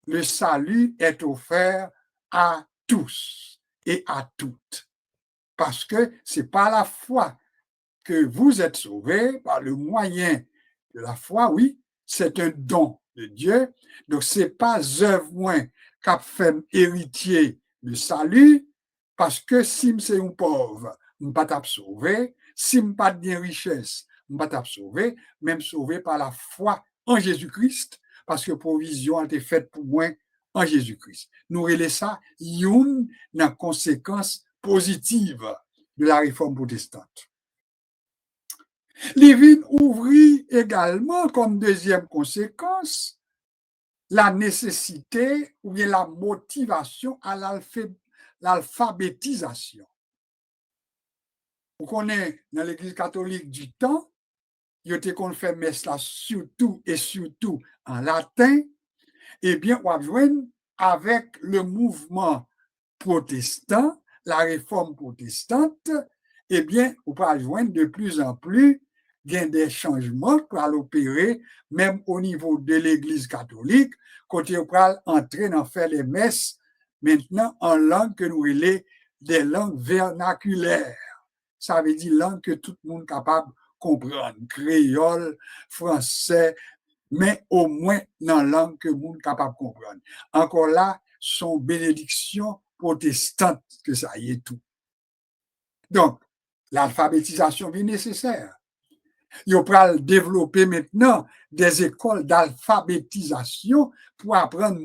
[SPEAKER 1] le salut est offert à tous et à toutes. Parce que c'est par la foi que vous êtes sauvés, par le moyen de la foi, oui, c'est un don de Dieu. Donc, c'est pas œuvre moins qu'a fait héritier le salut, parce que si c'est un pauvre, je ne pas t'ap sauver. Si je pas de richesse, je ne pas t'ap sauver, même sauvé par la foi en Jésus-Christ, parce que provision a été faite pour moi en Jésus-Christ. Nous relais ça, une conséquence positive de la réforme protestante. Lévin ouvrit également comme deuxième conséquence la nécessité ou bien la motivation à l'alphabétisation. Vous connaissez dans l'Église catholique du temps, il était qu'on fait messe là surtout et surtout en latin, et bien on va joindre avec le mouvement protestant, la réforme protestante, eh bien on va joindre de plus en plus il y a des changements qui vont opérer, même au niveau de l'Église catholique, quand on va entrer dans faire les messes, maintenant en langue que nous appelons des langues vernaculaires. Ça veut dire langue que tout le monde est capable de comprendre, créole, français, mais au moins dans la langue que le monde est capable de comprendre. Encore là, son bénédiction protestante, que ça y est tout. Donc, l'alphabétisation est nécessaire. Il va développer maintenant des écoles d'alphabétisation pour apprendre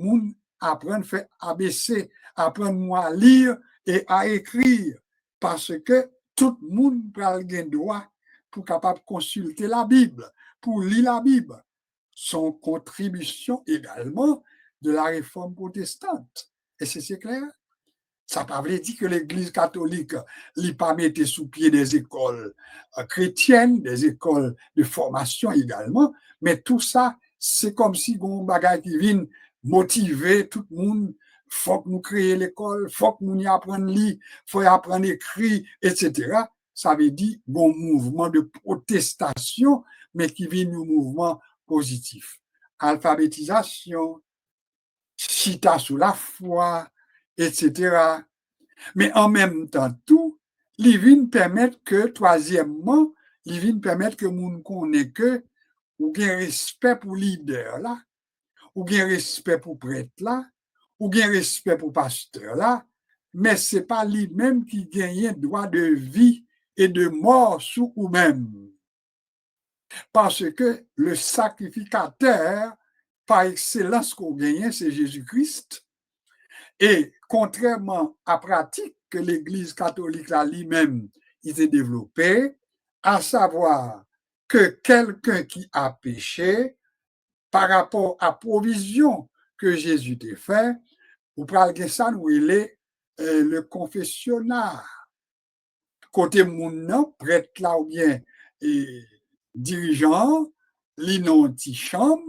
[SPEAKER 1] à faire ABC, apprendre à lire et à écrire. Parce que tout le monde a le droit pour capable consulter la Bible, pour lire la Bible. Son contribution également de la réforme protestante. Et c'est clair? Ça ne veut pas dire que l'Église catholique n'a pas mis sous pied des écoles chrétiennes, des écoles de formation également, mais tout ça, c'est comme si on bagage qui vient motiver tout le monde. Il faut que nous créions l'école, il faut que nous y apprenions à lire, il faut apprendre à écrire, etc. Ça veut dire un mouvement de protestation, mais qui vient un mouvement positif. Alphabétisation, chita sous la foi, etc. Mais en même temps, tout, il vient permettre que, troisièmement, il vient permettre que nous connaissons que, ou bien respect pour leader là, ou bien respect pour prêtre là, ou bien respect pour pasteur là, mais ce n'est pas lui-même qui gagne droit de vie et de mort sous ou-même. Parce que le sacrificateur, par excellence qu'on gagne, c'est Jésus-Christ. Et contrairement à la pratique que l'Église catholique là lui-même s'est développée, à savoir que quelqu'un qui a péché par rapport à la provision que Jésus t'a fait, ou parlez ça, nous il est le confessionnal. Côté mon prêtre là ou bien dirigeant, l'inonti chambre,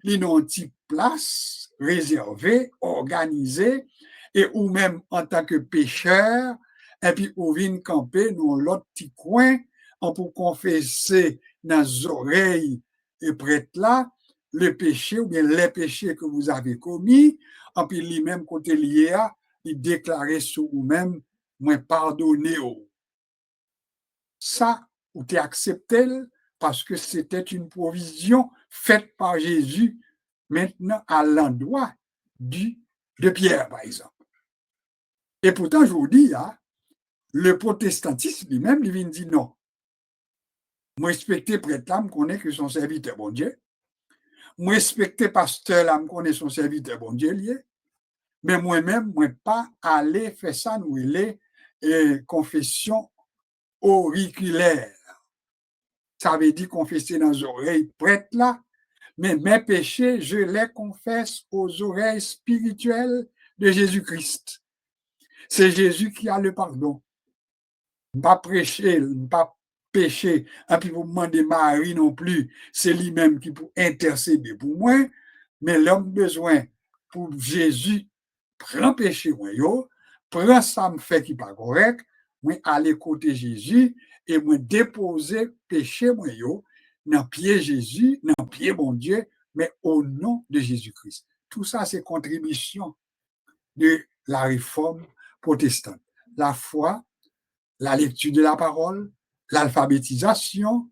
[SPEAKER 1] l'inonti place réservée, organisée, et ou même en tant que pécheur, et puis ou vient camper dans l'autre petit coin, on peut confesser dans les oreilles et prêtre là, le péché ou bien les péchés que vous avez commis, en puis lui-même côté lié à, il déclarait sur vous-même, moi pardonné. Ça, ou t'es accepté parce que c'était une provision faite par Jésus maintenant à l'endroit de Pierre, par exemple. Et pourtant, je vous dis, hein, le protestantisme lui-même, il vient dire non. Moi, respecter prêtre là, me connaît que son serviteur, bon Dieu. Moi, respecter pasteur là, me connaît son serviteur, bon Dieu, lié. Mais moi-même, moi, pas aller faire ça, nous, il est confession auriculaire. Ça veut dire confesser dans les oreilles prêtes là, mais mes péchés, je les confesse aux oreilles spirituelles de Jésus-Christ. C'est Jésus qui a le pardon. Pas prêcher, pas pécher, et puis vous demandez Marie non plus, c'est lui-même qui peut intercéder pour moi, mais l'homme besoin pour Jésus prend péché, moi, yo, prend ça me fait qui pas correct, moi aller côté Jésus et moi déposer péché, moi, yo, dans pied Jésus, dans pied mon Dieu, mais au nom de Jésus-Christ. Tout ça, c'est contribution de la réforme protestante. La foi, la lecture de la parole, l'alphabétisation.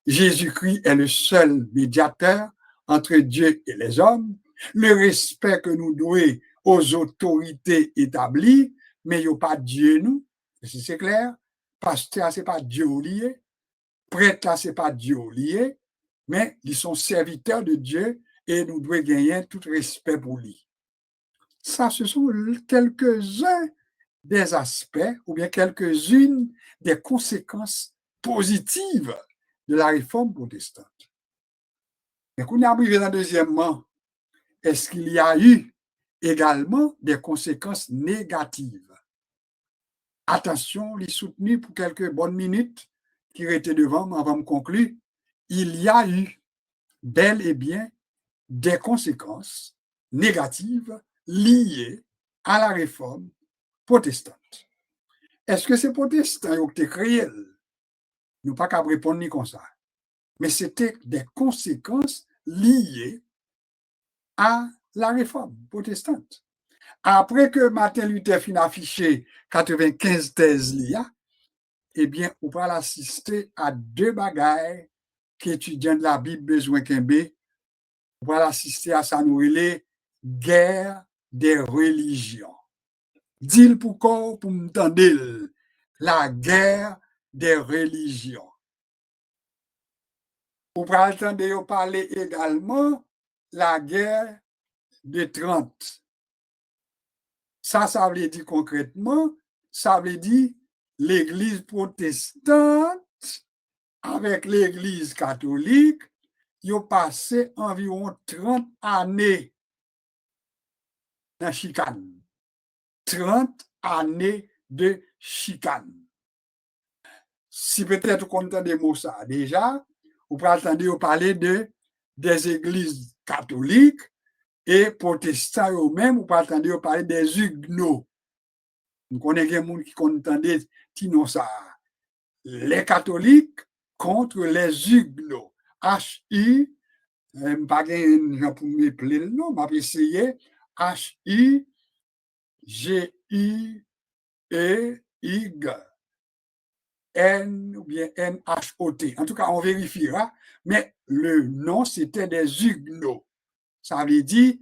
[SPEAKER 1] Jésus-Christ est le seul médiateur entre Dieu et les hommes. Le respect que nous devons aux autorités établies, mais il n'y a pas Dieu, nous. C'est clair. Pasteur, ce n'est pas Dieu lié. Prêtre, ce n'est pas Dieu lié. Mais ils sont serviteurs de Dieu et nous devons gagner tout respect pour lui. Ça, ce sont quelques-uns des aspects ou bien quelques-unes des conséquences positives de la réforme protestante. Mais quand on est arrivé dans deuxièmement, est-ce qu'il y a eu également des conséquences négatives? Attention, les soutenus pour quelques bonnes minutes qui étaient devant moi avant de conclure. Il y a eu bel et bien des conséquences négatives liées à la réforme protestante. Est-ce que ces protestants ont été créés? Nous pas qu'à répondre ni comme ça. Mais c'était des conséquences liées à la réforme protestante. Après que Martin Luther fin affiché 95 thèses liées, eh bien, on va assister à deux bagailles qu'étudiants de la Bible besoin qu'un B. On va assister à ça, nous relais guerre des religions. Dis-le pourquoi, pour m'entendre, la guerre des religions. On va entendre parler également la guerre de 30. Ça veut dire concrètement, ça veut dire l'Église protestante avec l'Église catholique, ils ont passé environ 30 années dans chicane. 30 années de chicane. Si peut-être on entend des mots ça déjà, vous pouvez entendre parler des églises catholiques et protestants eux-mêmes, vous pouvez entendre parler des huguenots. Vous connaissez des gens qui entendent ça. Les catholiques contre les huguenots. H-U, je ne sais pas pour m'appeler le nom, je vais essayer. H-U-G-U-E-Y. N ou bien N-H-O-T. En tout cas, on vérifiera, mais le nom, c'était des huguenots. Ça veut dire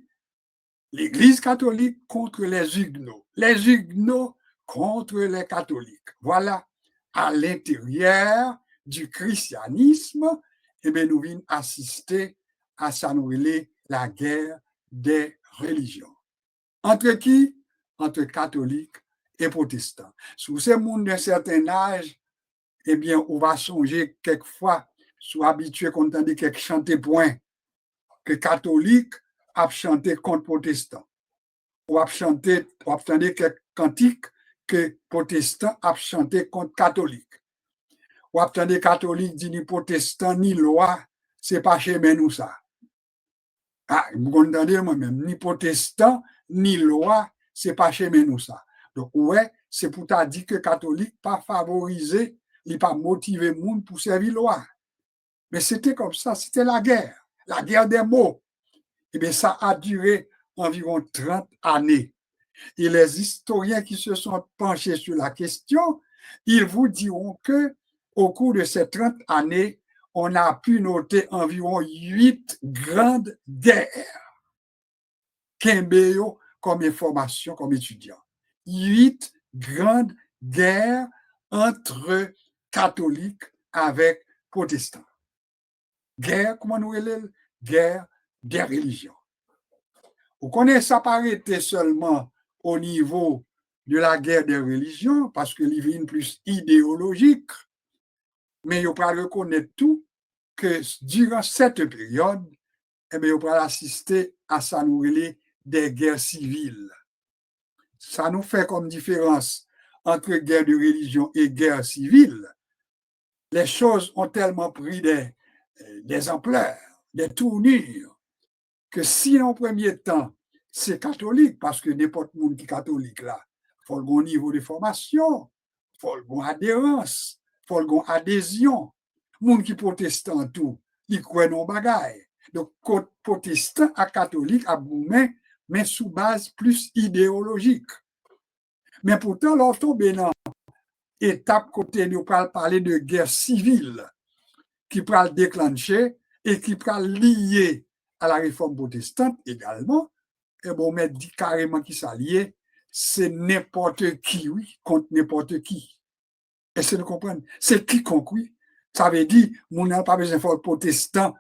[SPEAKER 1] l'Église catholique contre les huguenots. Les huguenots contre les catholiques. Voilà, à l'intérieur du christianisme, eh bien, nous venons assister à ça, nous relais la guerre des religions. Entre qui? Entre catholiques et protestants. Sous ces mondes d'un certain âge, eh bien, on va songer quelquefois, soit habitué qu'on entende quelques chanter point, que catholique a chanté contre protestant. Ou a chanté, ou entendre quelques cantiques que protestant a chanté contre catholique. Ou entendre catholique dit ni protestant ni loi, c'est pas chez nous ça. Ah, vous entendez moi-même, ni protestant ni loi, c'est pas chez nous ça. Donc, ouais, c'est pour ta dire que catholique pas favorisé, il pas motivé monde pour servir loi. Mais c'était comme ça, c'était la guerre. la guerre des mots. Eh bien, ça a duré environ 30 années. Et les historiens qui se sont penchés sur la question, ils vous diront que au cours de ces 30 années, on a pu noter environ 8 grandes guerres. Kembeyo comme information, comme étudiant. 8 grandes guerres entre catholiques avec protestants. Guerre, comment nous l'appelons? Guerre des religions. Vous connaissez, ça paraît seulement au niveau de la guerre des religions, parce que l'il vient plus idéologique, mais il faut reconnaître tout que durant cette période, eh bien, il faut assister à ça nous des guerres civiles. Ça nous fait comme différence entre guerre de religion et guerre civile. Les choses ont tellement pris des ampleurs, des tournures, que si en premier temps, c'est catholique, parce que n'importe monde qui est catholique là, il faut le niveau de formation, il faut le adhérence, il faut le adhésion. Monde qui protestant tout, il croit non bagaille. Donc, protestant à catholique, à Boumen, mais sous base plus idéologique. Mais pourtant, lorsqu'on tombe dans étape côté, nous parler de guerre civile qui peut le déclencher et qui peut lier à la réforme protestante également. Et bon, mais dit carrément qui s'allie, c'est n'importe qui, oui, contre n'importe qui. Est-ce que vous comprenez? C'est quiconque, oui. Ça veut dire, mon n'a pas besoin de faire le protestant,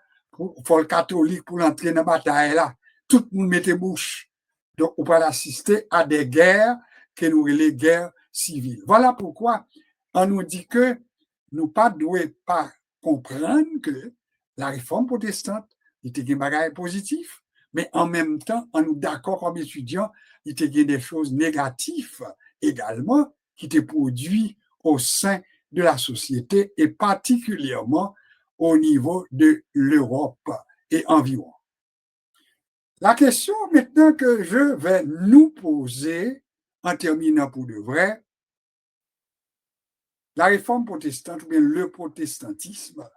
[SPEAKER 1] faire le catholique pour l'entrer dans la bataille là. Tout le monde mette bouche. Donc, on peut assister à des guerres que nous les guerres civiles. Voilà pourquoi on nous dit que nous ne devons pas comprendre que la réforme protestante était un bagage positif, mais en même temps, on nous d'accord comme étudiants, il y a des choses négatives également qui étaient produites au sein de la société et particulièrement au niveau de l'Europe et environ. La question maintenant que je vais nous poser en terminant pour de vrai, la réforme protestante ou bien le protestantisme,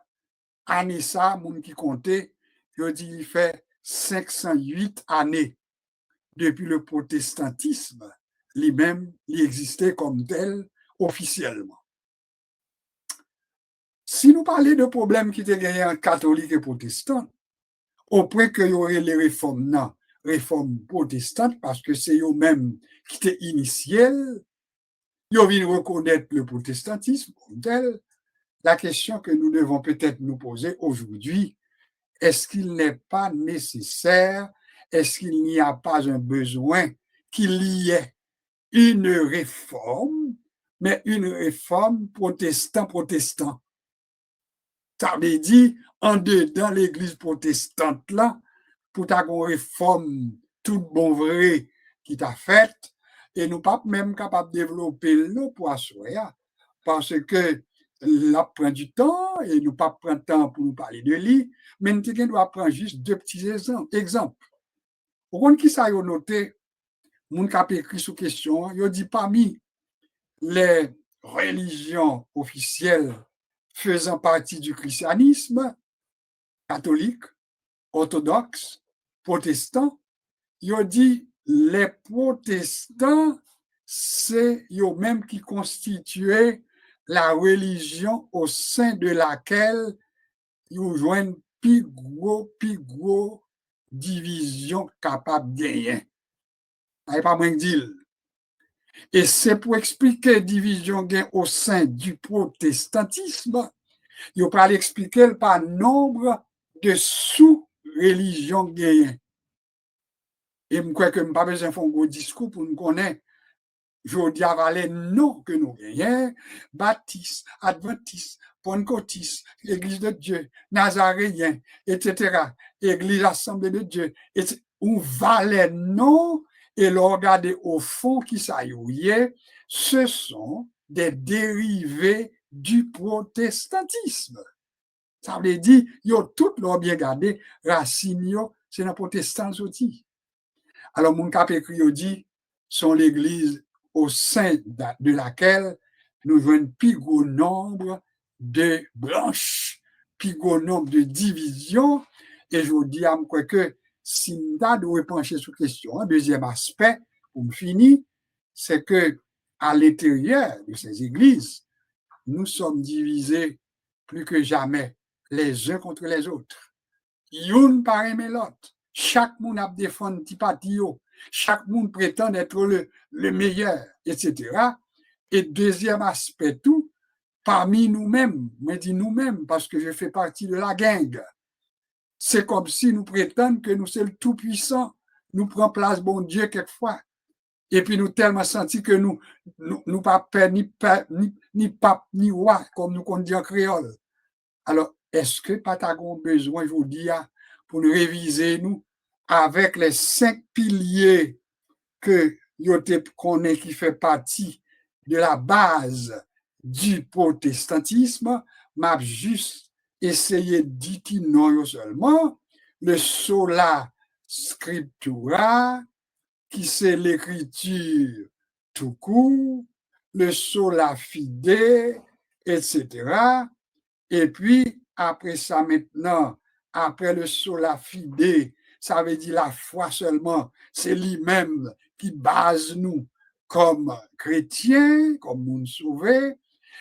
[SPEAKER 1] année ça, mon qui comptait, je dis il fait 508 années depuis le protestantisme, lui-même, il existait comme tel officiellement. Si nous parlons de problèmes qui étaient gagnés en catholique et protestant, au point qu'il y aurait les réformes, non, réformes protestantes, parce que c'est eux-mêmes qui étaient initiels, ils ont vu reconnaître le protestantisme comme tel. La question que nous devons peut-être nous poser aujourd'hui, est-ce qu'il n'est pas nécessaire, est-ce qu'il n'y a pas un besoin qu'il y ait une réforme, mais une réforme protestant-protestant? Ça veut dire, en dedans l'église protestante là, pour ta réforme toute bon vrai qui t'a faite, et nous pas même capables de développer le poisson, parce que là prend du temps, et nous pas prendre temps pour nous parler de lui, mais nous doit prendre juste deux petits exemples. Au compte qui ça a noté, mon cap écrit sous question, il dit parmi les religions officielles faisant partie du christianisme, catholique, orthodoxe, protestant, il dit les protestants, c'est eux-mêmes qui constituaient la religion au sein de laquelle ils joignent plus gros division capable de gagner. Ça n'est pas moins dire. Et c'est pour expliquer division gain au sein du protestantisme, il va l'expliquer par nombre de sous-religions gagnent. Et je crois que je n'ai pas besoin de faire un gros discours pour nous connaître. Je dis à les noms que nous gagnons, baptiste, adventiste, pentecôtiste, Église de Dieu, nazaréen, etc., Église Assemblée de Dieu, etc. On va les noms et le regarder au fond qui s'aillouillait, ce sont des dérivés du protestantisme. Ça veut dire, ils ont tout leur bien gardé, racine, c'est un protestant aussi. Alors, mon cap écrit dit, sont l'église au sein de laquelle nous jouons un plus gros nombre de branches, plus gros nombre de divisions, Et je vous dis à moi que si nous devons pencher sur la question, un deuxième aspect, pour me finir, c'est que à l'intérieur de ces églises, nous sommes divisés plus que jamais les uns contre les autres. Youn par aimer l'autre. Chaque monde a défendu un petit parti, chaque monde prétend être le meilleur, etc. Et deuxième aspect, tout, parmi nous-mêmes, je dis nous-mêmes parce que je fais partie de la gang, c'est comme si nous prétendons que nous sommes le tout-puissant, nous prenons place, bon Dieu, quelquefois. Et puis nous tellement senti que nous pas père, ni pape, ni roi, comme nous qu'on dit en créole. Alors, est-ce que pas avons besoin, je vous dis, pour nous réviser, nous, avec les 5 piliers que qu'on est, qui fait partie de la base du protestantisme, m'a juste essayé de dire non seulement, le sola scriptura, qui c'est l'écriture tout court, le sola fide, etc. Et puis, après ça maintenant, après le sola fide, ça veut dire la foi seulement, c'est lui-même qui base nous comme chrétiens, comme monde sauvé.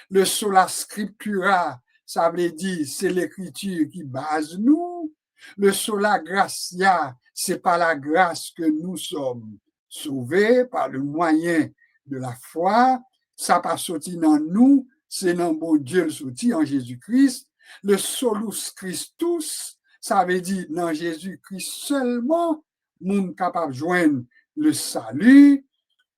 [SPEAKER 1] Le sola scriptura, ça veut dire c'est l'écriture qui base nous. Le sola gratia, c'est par la grâce que nous sommes sauvés, par le moyen de la foi. Ça pas sorti dans nous, c'est dans bon Dieu le sorti en Jésus-Christ. Le solus Christus, ça veut dire dans Jésus-Christ seulement, monde capable de joindre le salut.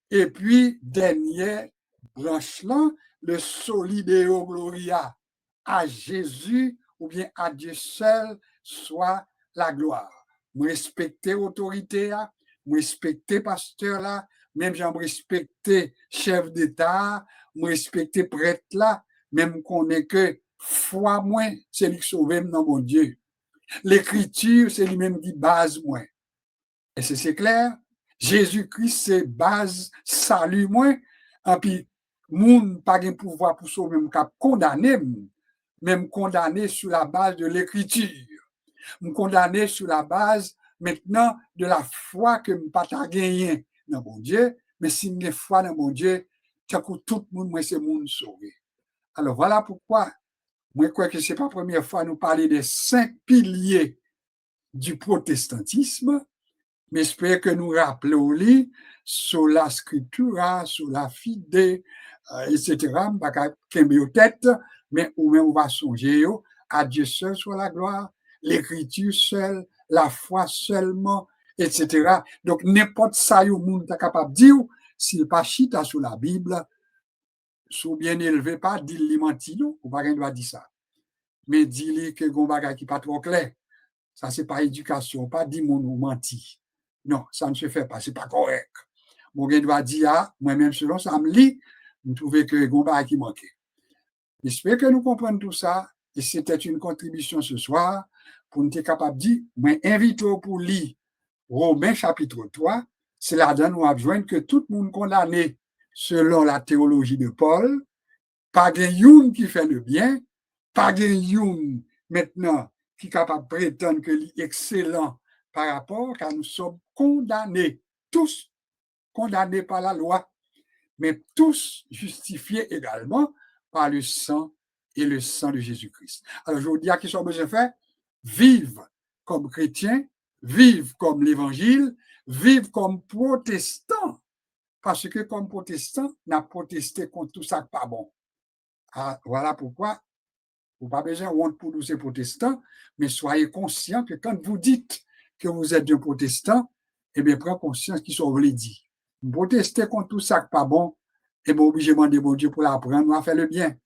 [SPEAKER 1] Et puis, dernier branche là, le solideo gloria, à Jésus ou bien à Dieu seul soit la gloire. Moi respecter l'autorité là, moi respecter pasteur là, même j'en respecter chef d'État, moi respecter prêtre là, même qu'on est que foi moins, c'est lui qui sauve dans mon Dieu. L'écriture, c'est lui-même qui base moins. Et c'est clair, Jésus-Christ, c'est base salut moins, et puis, moun pas de pouvoir pour sauver, même condamner, même condamné sur la base de l'écriture. Me condamner sur la base maintenant de la foi que je pas gagné dans mon Dieu, mais si j'ai foi dans mon Dieu, tout le monde, moi, c'est monde sauvé. Alors voilà pourquoi, moi, je crois que c'est pas la première fois nous parler des 5 piliers du protestantisme, mais j'espère que nous rappelons sur la scriptura, sur la fide, etc. Pas qu'à tête, mais ou même on va songer à Dieu seul soit la gloire, l'écriture seule, la foi seulement, etc. Donc n'importe ça où monde est capable de dire, s'il pas chita sur la Bible, sous bien élevé pas, dit-il menti, non, ou pas doit dire ça. Mais dit-il que gon bagay qui pas trop clair. Ça c'est pas éducation, pas dit mon ou menti. Non, ça ne se fait pas, c'est pas correct. Mon gars doit dire, moi-même, selon ça me lit, je trouvais que Gomba qui manquait. J'espère que nous comprenons tout ça, et c'était une contribution ce soir pour nous être capable de dire, moi, invite-vous pour lire Romains chapitre 3, c'est là-dedans nous avons que tout le monde condamné selon la théologie de Paul, pas de youn qui fait le bien, pas de youn maintenant qui est capable de prétendre que est excellent par rapport, car nous sommes condamnés, tous condamnés par la loi, mais tous justifiés également par le sang et le sang de Jésus-Christ. Alors, je vous dis à qui sont besoin de faire, vivre comme chrétien, vivre comme l'évangile, vivre comme protestant, parce que comme protestant, on a protesté contre tout ça qui n'est pas bon. Ah, voilà pourquoi vous n'avez pas besoin de honte pour nous, ces protestants, mais soyez conscients que quand vous dites que vous êtes un protestant, eh bien, prenez conscience qu'ils sont voulu dire. Protester contre tout ça qui n'est pas bon, et bien, obligé de demander bon Dieu pour l'apprendre, on va faire le bien.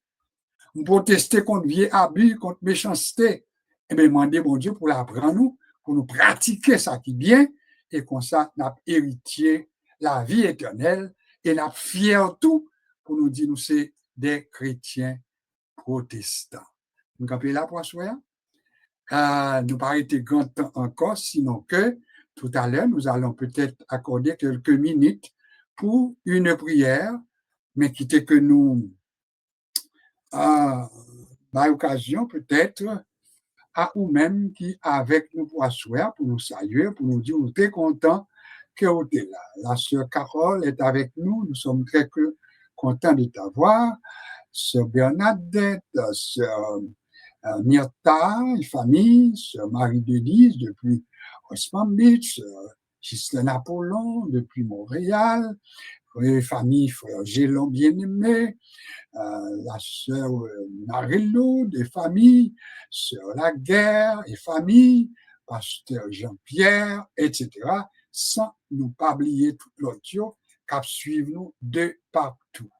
[SPEAKER 1] Protester contre vieux abus, contre méchanceté, et bien, demander bon Dieu pour l'apprendre, nous, pour nous pratiquer ça qui est bien, et comme ça, nous héritier la vie éternelle, et nous fiers tout pour nous dire, nous, c'est des chrétiens protestants. Nous avons là pour soi. Nous pas été grand temps encore, sinon que tout à l'heure, nous allons peut-être accorder quelques minutes pour une prière, mais qui était que nous, à l'occasion peut-être, à vous-même qui avec nous pour asseoir, pour nous saluer, pour nous dire nous sommes contents que vous êtes là. La sœur Carole est avec nous sommes très contents de t'avoir. Sœur Bernadette, sœur Myrta et famille, sœur Marie-Denise depuis West Palm Beach, Ghislaine Apollon depuis Montréal, famille frère Gélon bien-aimé, la sœur Marilou de famille, sœur Laguerre et famille, pasteur Jean-Pierre, etc., sans nous pas oublier tout l'autre qui suivent nous de partout.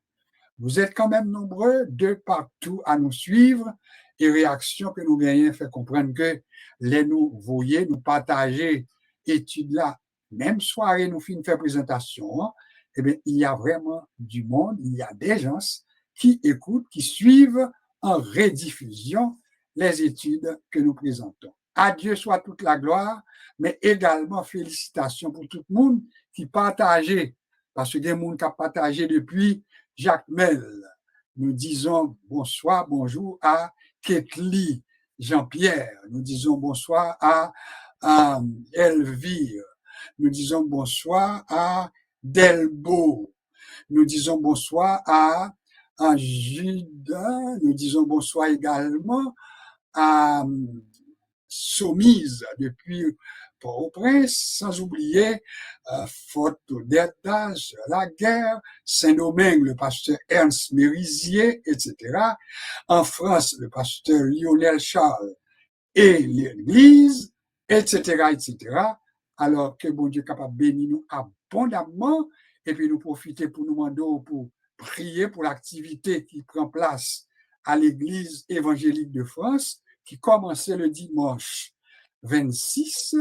[SPEAKER 1] Vous êtes quand même nombreux de partout à nous suivre et réaction que nous gagnons fait comprendre que les nous voyez, nous partager études là, même soirée nous finissons faire présentation, eh bien, il y a vraiment du monde, il y a des gens qui écoutent, qui suivent en rediffusion les études que nous présentons. À Dieu soit toute la gloire, mais également félicitations pour tout le monde qui partageait, parce que des gens qui ont partagé depuis Jacques Mel. Nous disons bonsoir, bonjour à Ketli Jean-Pierre. Nous disons bonsoir à Elvire. Nous disons bonsoir à Delbo. Nous disons bonsoir à Judas. Nous disons bonsoir également à Soumise depuis Port-au-Prince, sans oublier Fort Odetta, la guerre, Saint-Domingue, le pasteur Ernst Mérisier, etc. En France, le pasteur Lionel Charles et l'Église, etc., etc. Alors que bon Dieu est capable de bénir nous abondamment et puis nous profiter pour nous demander pour prier pour l'activité qui prend place à l'Église évangélique de France qui commençait le dimanche 26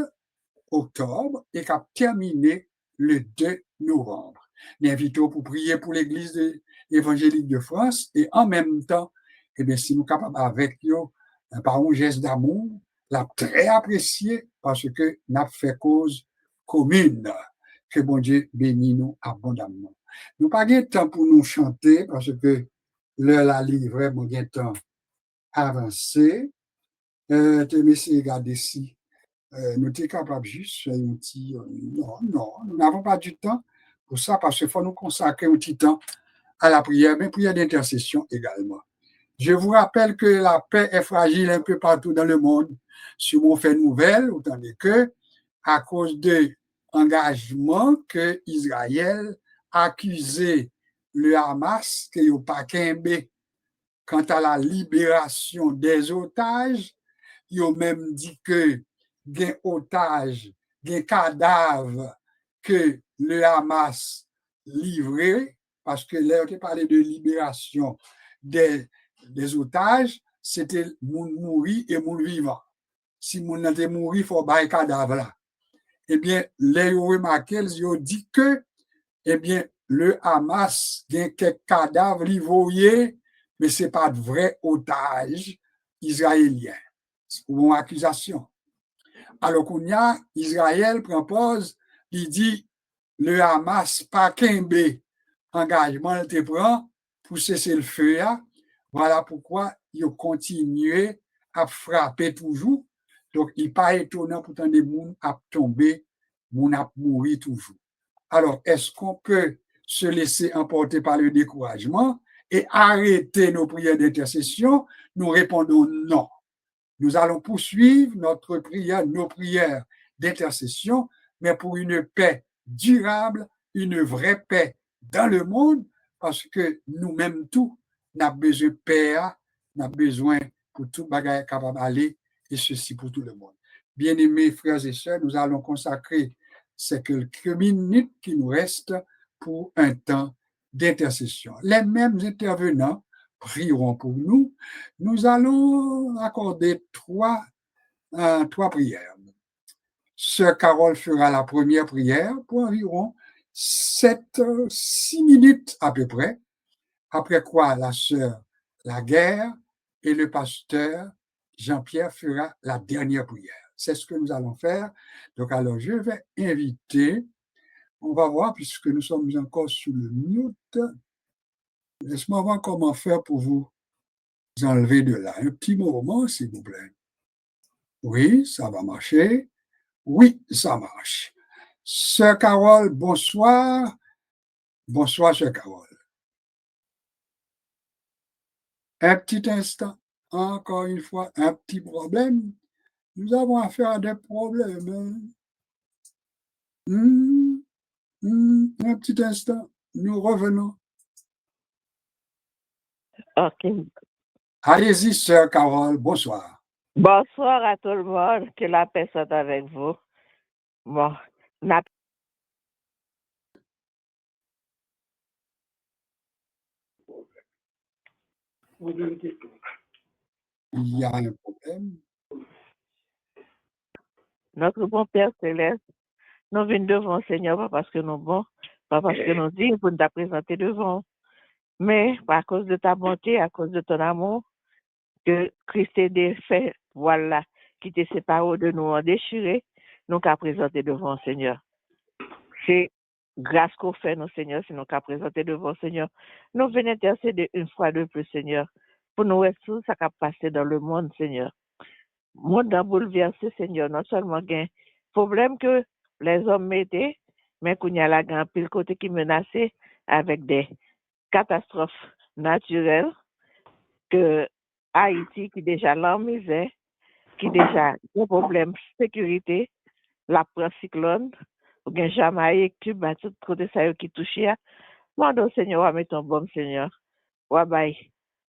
[SPEAKER 1] octobre et qui a terminé le 2 novembre. Nous invitons pour prier pour l'Église évangélique de France et en même temps, eh bien, si nous sommes capables avec eux, par un geste d'amour, l'a très apprécié parce que nous avons fait cause commune. Que bon Dieu bénisse nous abondamment. Nous n'avons pas de temps pour nous chanter parce que l'heure la livre est bon temps avancé. Tu me sais regarder si nous sommes capables juste de faire un petit. Non, nous n'avons pas du temps pour ça parce qu'il faut nous consacrer un petit temps à la prière, mais prière d'intercession également. Je vous rappelle que la paix est fragile un peu partout dans le monde. Sur mon fait nouvelle, autant que à cause de l'engagement que Israël a accusé le Hamas que n'a pas qu'embé quant à la libération des otages, ils ont même dit que des otages, des cadavres que le Hamas livrait, parce que là, on parlé de libération des otages, c'était moun mouri et moun vivant. Si moun n'a pas mouri, il faut bailler cadavre là. Eh bien, les remarqués, ils ont dit que, eh bien, le Hamas, il y a quelques cadavres livrés, mais ce n'est pas de vrais otages israéliens. C'est une accusation. Alors qu'on y a, Israël propose, il dit, le Hamas, pas qu'un engagement, il te prend pour cesser le feu. Voilà pourquoi il continue à frapper toujours. Donc, il n'est pas étonnant pour tant de monde à tomber, monde à mourir toujours. Alors, est-ce qu'on peut se laisser emporter par le découragement et arrêter nos prières d'intercession? Nous répondons non. Nous allons poursuivre notre prière, nos prières d'intercession, mais pour une paix durable, une vraie paix dans le monde, parce que nous-mêmes tout, nous avons besoin de paix, nous avons besoin pour tout bagage capable d'aller, et ceci pour tout le monde. Bien-aimés frères et sœurs, nous allons consacrer ces quelques minutes qui nous restent pour un temps d'intercession. Les mêmes intervenants prieront pour nous. Nous allons accorder trois prières. Sœur Carole fera la première prière pour environ 6 minutes à peu près. Après quoi, la sœur Laguerre et le pasteur Jean-Pierre fera la dernière prière. C'est ce que nous allons faire. Donc, alors, je vais inviter, on va voir, puisque nous sommes encore sous le mute. Laisse-moi voir comment faire pour vous enlever de là. Un petit moment, s'il vous plaît. Oui, ça va marcher. Oui, ça marche. Sœur Carole, bonsoir. Bonsoir, Sœur Carole. Un petit instant, encore une fois, un petit problème. Nous avons affaire à des problèmes. Un petit instant, nous revenons.
[SPEAKER 2] OK.
[SPEAKER 1] Allez-y, Sœur Carole, bonsoir.
[SPEAKER 2] Bonsoir à tout le monde. Que la paix soit avec vous. Bon, n'a-
[SPEAKER 1] Il y a un problème.
[SPEAKER 2] notre bon Père céleste, nous venons devant Seigneur, pas parce que nous bons, pas parce que nous disons pour nous te présenter devant, mais à cause de ta bonté, à cause de ton amour, que Christ est défait, voilà, qui te sépare de nous en déchiré, nous qu'à présenter devant Seigneur. C'est grâce qu'on fait, nous, Seigneur, c'est nous qu'à présenter devant Seigneur. Nous venons intercéder une fois de plus, Seigneur, pour nous tout ça qui a passé dans le monde, Seigneur. Monde a bouleversé, Seigneur, non seulement gain problème que les hommes mettaient, mais qu'on y a la grand pile côté qui menaçait avec des catastrophes naturelles que Haïti qui déjà là en misère, qui déjà des problèmes de sécurité, la prend cyclone, ou bien Jamaïque, Cuba, tout côté ça qui touche. Demande Seigneur, à mettre ton bon Seigneur. Ouais, bye.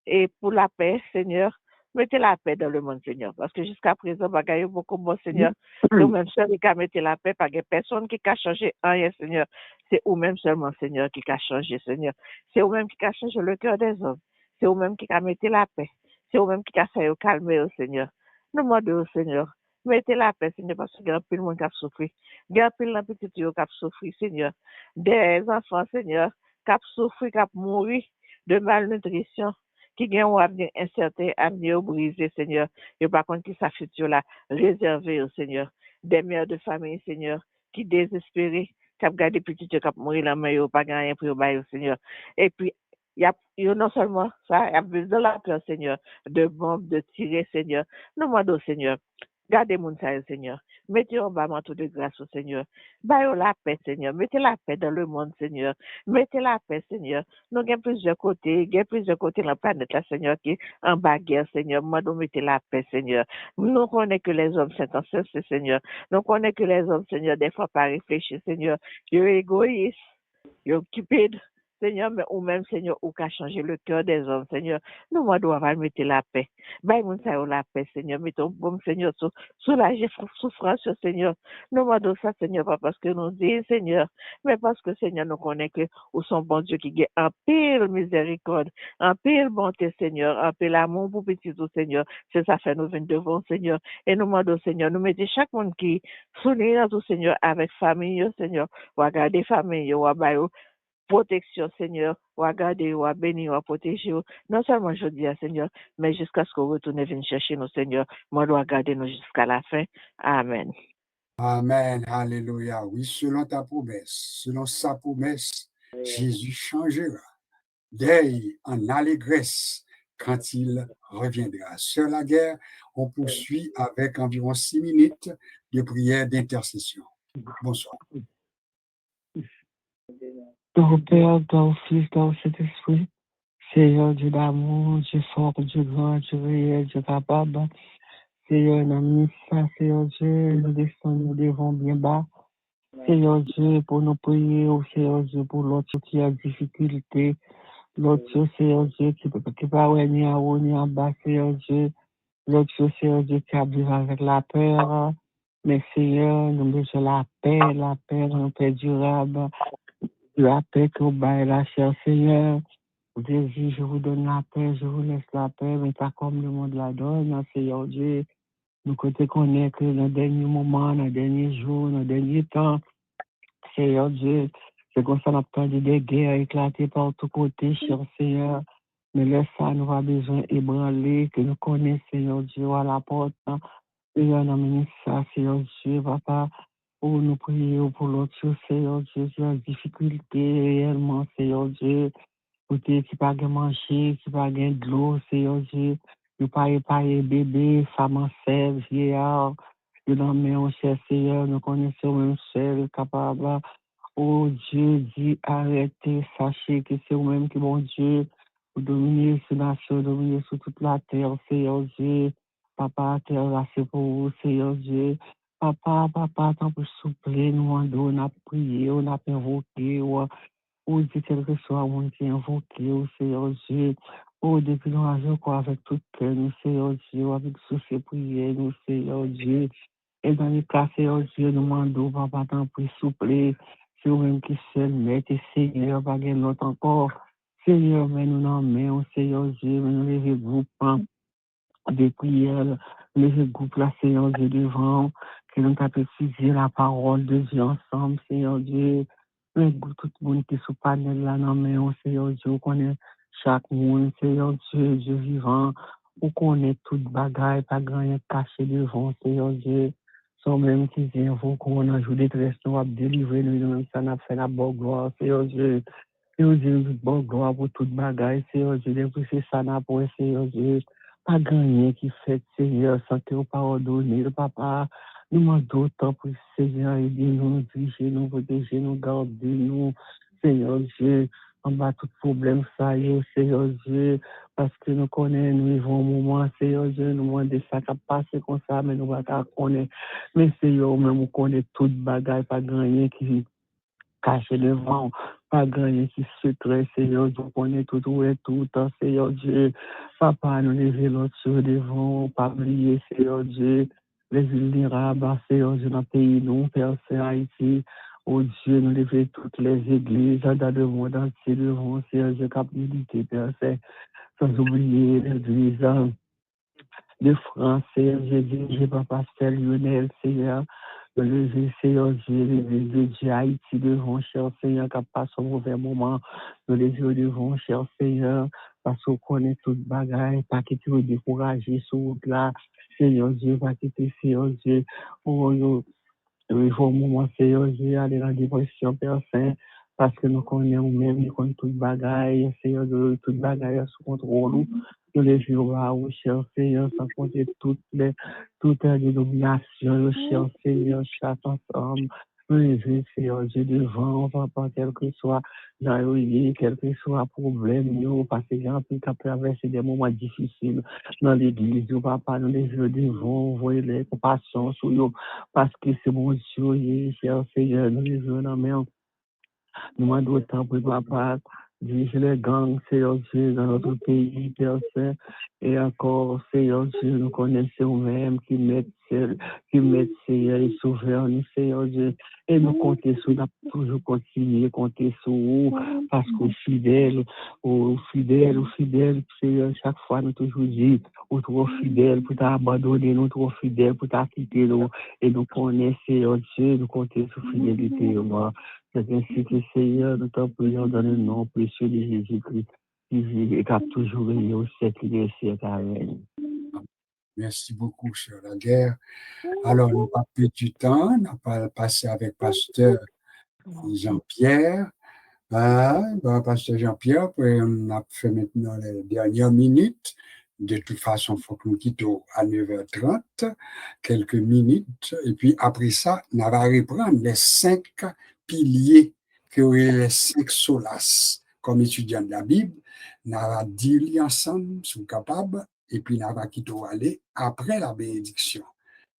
[SPEAKER 2] Et pour la paix, Seigneur, mettez la paix dans le monde, Seigneur. Parce que jusqu'à présent, bagaille beaucoup bon, Seigneur. C'est vous même seul qui a mettre la paix, parce que personne qui a changé rien, Seigneur. C'est vous même seulement, Seigneur, qui a changé, Seigneur. C'est vous même qui a changé le cœur des hommes. C'est vous même qui a mettre la paix. C'est vous même qui a fait calmer, Seigneur. Nous demandons, Seigneur, mettez la paix, Seigneur, parce qu'il y a plus de monde qui a souffert. Il y a plus de petits qui a souffert, Seigneur. Des enfants, Seigneur, qui a souffert, qui a mouru de malnutrition, qui gagne un avenir incertain, avenir brisé, Seigneur. Et par contre, qui sa futur là, réservé au Seigneur. Des mères de famille, Seigneur, qui désespérés, qui ont gardé petit, qui ont mouru la main, pas gagné pour le Seigneur. Et puis, il y a non seulement ça, il y a besoin de la peur, Seigneur, de bombes, de tirer, Seigneur. Nous demandons, Seigneur, gardez mon Seigneur. Mettez en bas manteau de grâce au Seigneur. Baillez la paix, Seigneur. Mettez la paix dans le monde, Seigneur. Mettez la paix, Seigneur. Nous avons plusieurs côtés. Il y a plusieurs côtés de la planète, là, Seigneur, qui est en bagarre, Seigneur. Moi, nous mettez la paix, Seigneur. Nous connaissons que les hommes sont insensés, Seigneur. Nous connaissons que les hommes, Seigneur, des fois pas réfléchir, Seigneur. Ils sont égoïstes. Ils sont cupides. Seigneur, mais ou même, Seigneur, ou qu'à changer le cœur des hommes, Seigneur. Nous, moi, doivent mettre la paix. Baille mon Seigneur la paix, Seigneur. Mettons bon, Seigneur, soulager souffrance, Seigneur. Nous, moi, ça, Seigneur, pas parce que nous disons, Seigneur, mais parce que, Seigneur, nous connaissons que ou son bon Dieu qui a un pile miséricorde, un pile bonté, Seigneur, un pile amour pour petit tout, Seigneur. C'est ça fait nous venir devant, Seigneur. Et nous demandons, Seigneur, nous mettons chaque monde qui souligne tout, Seigneur, avec famille, Seigneur. Ou à garder famille, ou à bailler protection, Seigneur, ou à garder, ou à bénir, ou à protéger, non seulement je dis, Seigneur, mais jusqu'à ce qu'on retourne venir chercher nous, Seigneur, moi, dois garder nous jusqu'à la fin. Amen.
[SPEAKER 1] Amen, alléluia. Oui, selon ta promesse, selon sa promesse, Jésus changera deuil en allégresse quand il reviendra. Sur la guerre, on poursuit avec environ 6 minutes de prière d'intercession. Bonsoir.
[SPEAKER 3] Dans le Père, dans le Fils, dans le Saint-Esprit, Seigneur Dieu d'amour, Dieu fort, Dieu grand, Dieu réel, Dieu capable. Seigneur, nous ça, Seigneur Dieu, nous descendons, nous devons bien bas. Seigneur Dieu, pour nous prier, au Seigneur Dieu, pour l'autre qui a difficulté, l'autre, Seigneur Dieu, qui ne peut pas ni en haut ni en bas, Seigneur Dieu, l'autre, Seigneur Dieu, qui a besoin avec la peur. Mais Seigneur, nous besoin la paix, une paix durable. La paix que vous baillez la chair, Seigneur. Jésus, je vous donne la paix, je vous laisse la paix, mais pas comme le monde la donne, Seigneur Dieu. Nous côté connaît que dans le dernier moment, dans le dernier jour, dans le dernier temps, Seigneur Dieu, c'est comme ça qu'on a entendu des guerres éclater par tous côtés, cher Seigneur. Mais laisse ça, nous avons besoin d'ébranler, que nous connaissons, Seigneur Dieu, à la porte. Seigneur, nous avons ça, Seigneur Dieu, papa. Pour nous prier pour l'autre, Seigneur Dieu, qui a difficulté réellement, Seigneur Dieu. Pour qui pas de manger, qui pas de l'eau, Seigneur Dieu. Nous pas épargner bébé, femme enceinte, vieillard. Nous nommons, cher Seigneur, nous connaissons même seul, capable. Oh Dieu, dit arrêtez, sachez que c'est vous-même qui, mon Dieu, vous dominez sur la nation, dominez sur toute la terre, Seigneur Dieu. Papa, terre là, c'est pour vous, Seigneur Dieu. Papa, tant pour souffler, nous on a prié, on a invoqué, ou dit quel que soit mon qui invoqué, au Seigneur Dieu. Oh, depuis nous avons quoi avec tout cœur, nous, Seigneur Dieu, avec souci prier, nous, Seigneur Dieu. Et dans les cas, Seigneur Dieu, nous demandons, papa, tant pour souffler. C'est vous-même qui seul maître et Seigneur, pas de l'autre encore. Seigneur, mais nous n'en mettons, Seigneur Dieu, mais nous les groupe de prière, les groupe là, Seigneur Dieu, devant, que nous avons étudié la parole de Dieu ensemble, Seigneur Dieu. Les groupe tout le monde qui est sous panel là, non, mais on, Seigneur Dieu, on connaît chaque monde, Seigneur Dieu, Dieu vivant, on connaît toute bagaille, pas grand rien caché devant, Seigneur Dieu. Sans même qui vient, qu'on a joué des détresse, nous a délivré, nous, ça n'a fait la bonne gloire, Seigneur Dieu. Seigneur Dieu, bonne gloire pour toute bagaille, Seigneur Dieu, depuis c'est ça n'a pas, Seigneur Dieu. Pas gagné qui fait, Seigneur, sans que vous pardonnez, le papa. Nous demandons autant pour Seigneur, aider-nous, diriger, nous protéger, nous garder, nous, Seigneur Dieu, en bas tout problème, ça y est, Seigneur Dieu, parce que nous connaissons, nous vivons un moment, Seigneur Dieu, nous demandons ça qui a passé comme ça, mais nous ne pas connaître. Mais Seigneur, même, nous connaissons toute bagaille, pas gagné qui caché devant, pas gagné qui se traite, Seigneur Dieu, on est tout et tout, Seigneur Dieu. Papa, nous lever l'autre sur devant, pas oublier, Seigneur Dieu, les vulnérables, Seigneur Dieu, dans le pays, nous, Père Saint Haïti. Oh Dieu, nous lever toutes les églises, dans le monde entier devant, Seigneur Dieu, capacité, Père Saint, sans oublier l'église de France, Seigneur Dieu, dirigé par Pasteur Lionel, Seigneur. Le Seigneur Dieu, le Dieu Haïti devant, cher Seigneur, qui passe un mauvais moment. Le Dieu devant, cher Seigneur, parce qu'on connaît toute bagaille, pas que tu veux décourager sur route là. Seigneur Dieu, pas que tu Seigneur Dieu. Oh, il faut un moment, Seigneur Dieu, aller dans la dépression, Père Saint, parce que nous connaissons même, nous connaissons toute bagaille, Seigneur Dieu, toute bagaille sous contrôle. Nous les jours là, où, cher Seigneur, sans compter toutes les dénominations, cher Seigneur, chaque ensemble. Nous les Seigneur Dieu, devant, papa, quel que soit l'arrivée, quel que soit le problème, nous, parce que j'ai un peu qu'à traverser des moments difficiles dans l'église, papa, nous les yeux devant, voyez les compassions sur nous, parce que c'est mon Dieu, cher Seigneur, nous les yeux dans la main. Nous demandons autant pour papa, diriger les gangs, Seigneur Dieu, dans notre pays, Père Saint, et encore, Seigneur Dieu, nous connaissons nous-mêmes qui mettent, Seigneur, et sauveur, nous, Seigneur Dieu, et nous comptons sur nous, toujours continuer, compter sur vous, parce qu'au fidèle, Seigneur, chaque fois, nous toujours dit, ou trop fidèle pour t'abandonner, nous trop fidèle pour t'acquitter, nous, et nous connaissons, Seigneur Dieu, nous comptons sur fidélité, moi. C'est ainsi que Seigneur, nous t'en prions dans le nom précieux de Jésus-Christ, qui vit et qui a toujours veillé au siècle des siècles. Amen.
[SPEAKER 1] Merci beaucoup, cher Laguerre. Alors, nous pas perdre du temps, on va passer avec Pasteur Jean-Pierre. Pasteur Jean-Pierre, on a fait maintenant les dernières minutes. De toute façon, il faut que nous quittions à 9h30, quelques minutes. Et puis après ça, on va reprendre les 5 piliers, qui auraient les 5 solas. Comme étudiant de la Bible, on va dire ensemble, si vous capables, et puis on va quitter aller après la bénédiction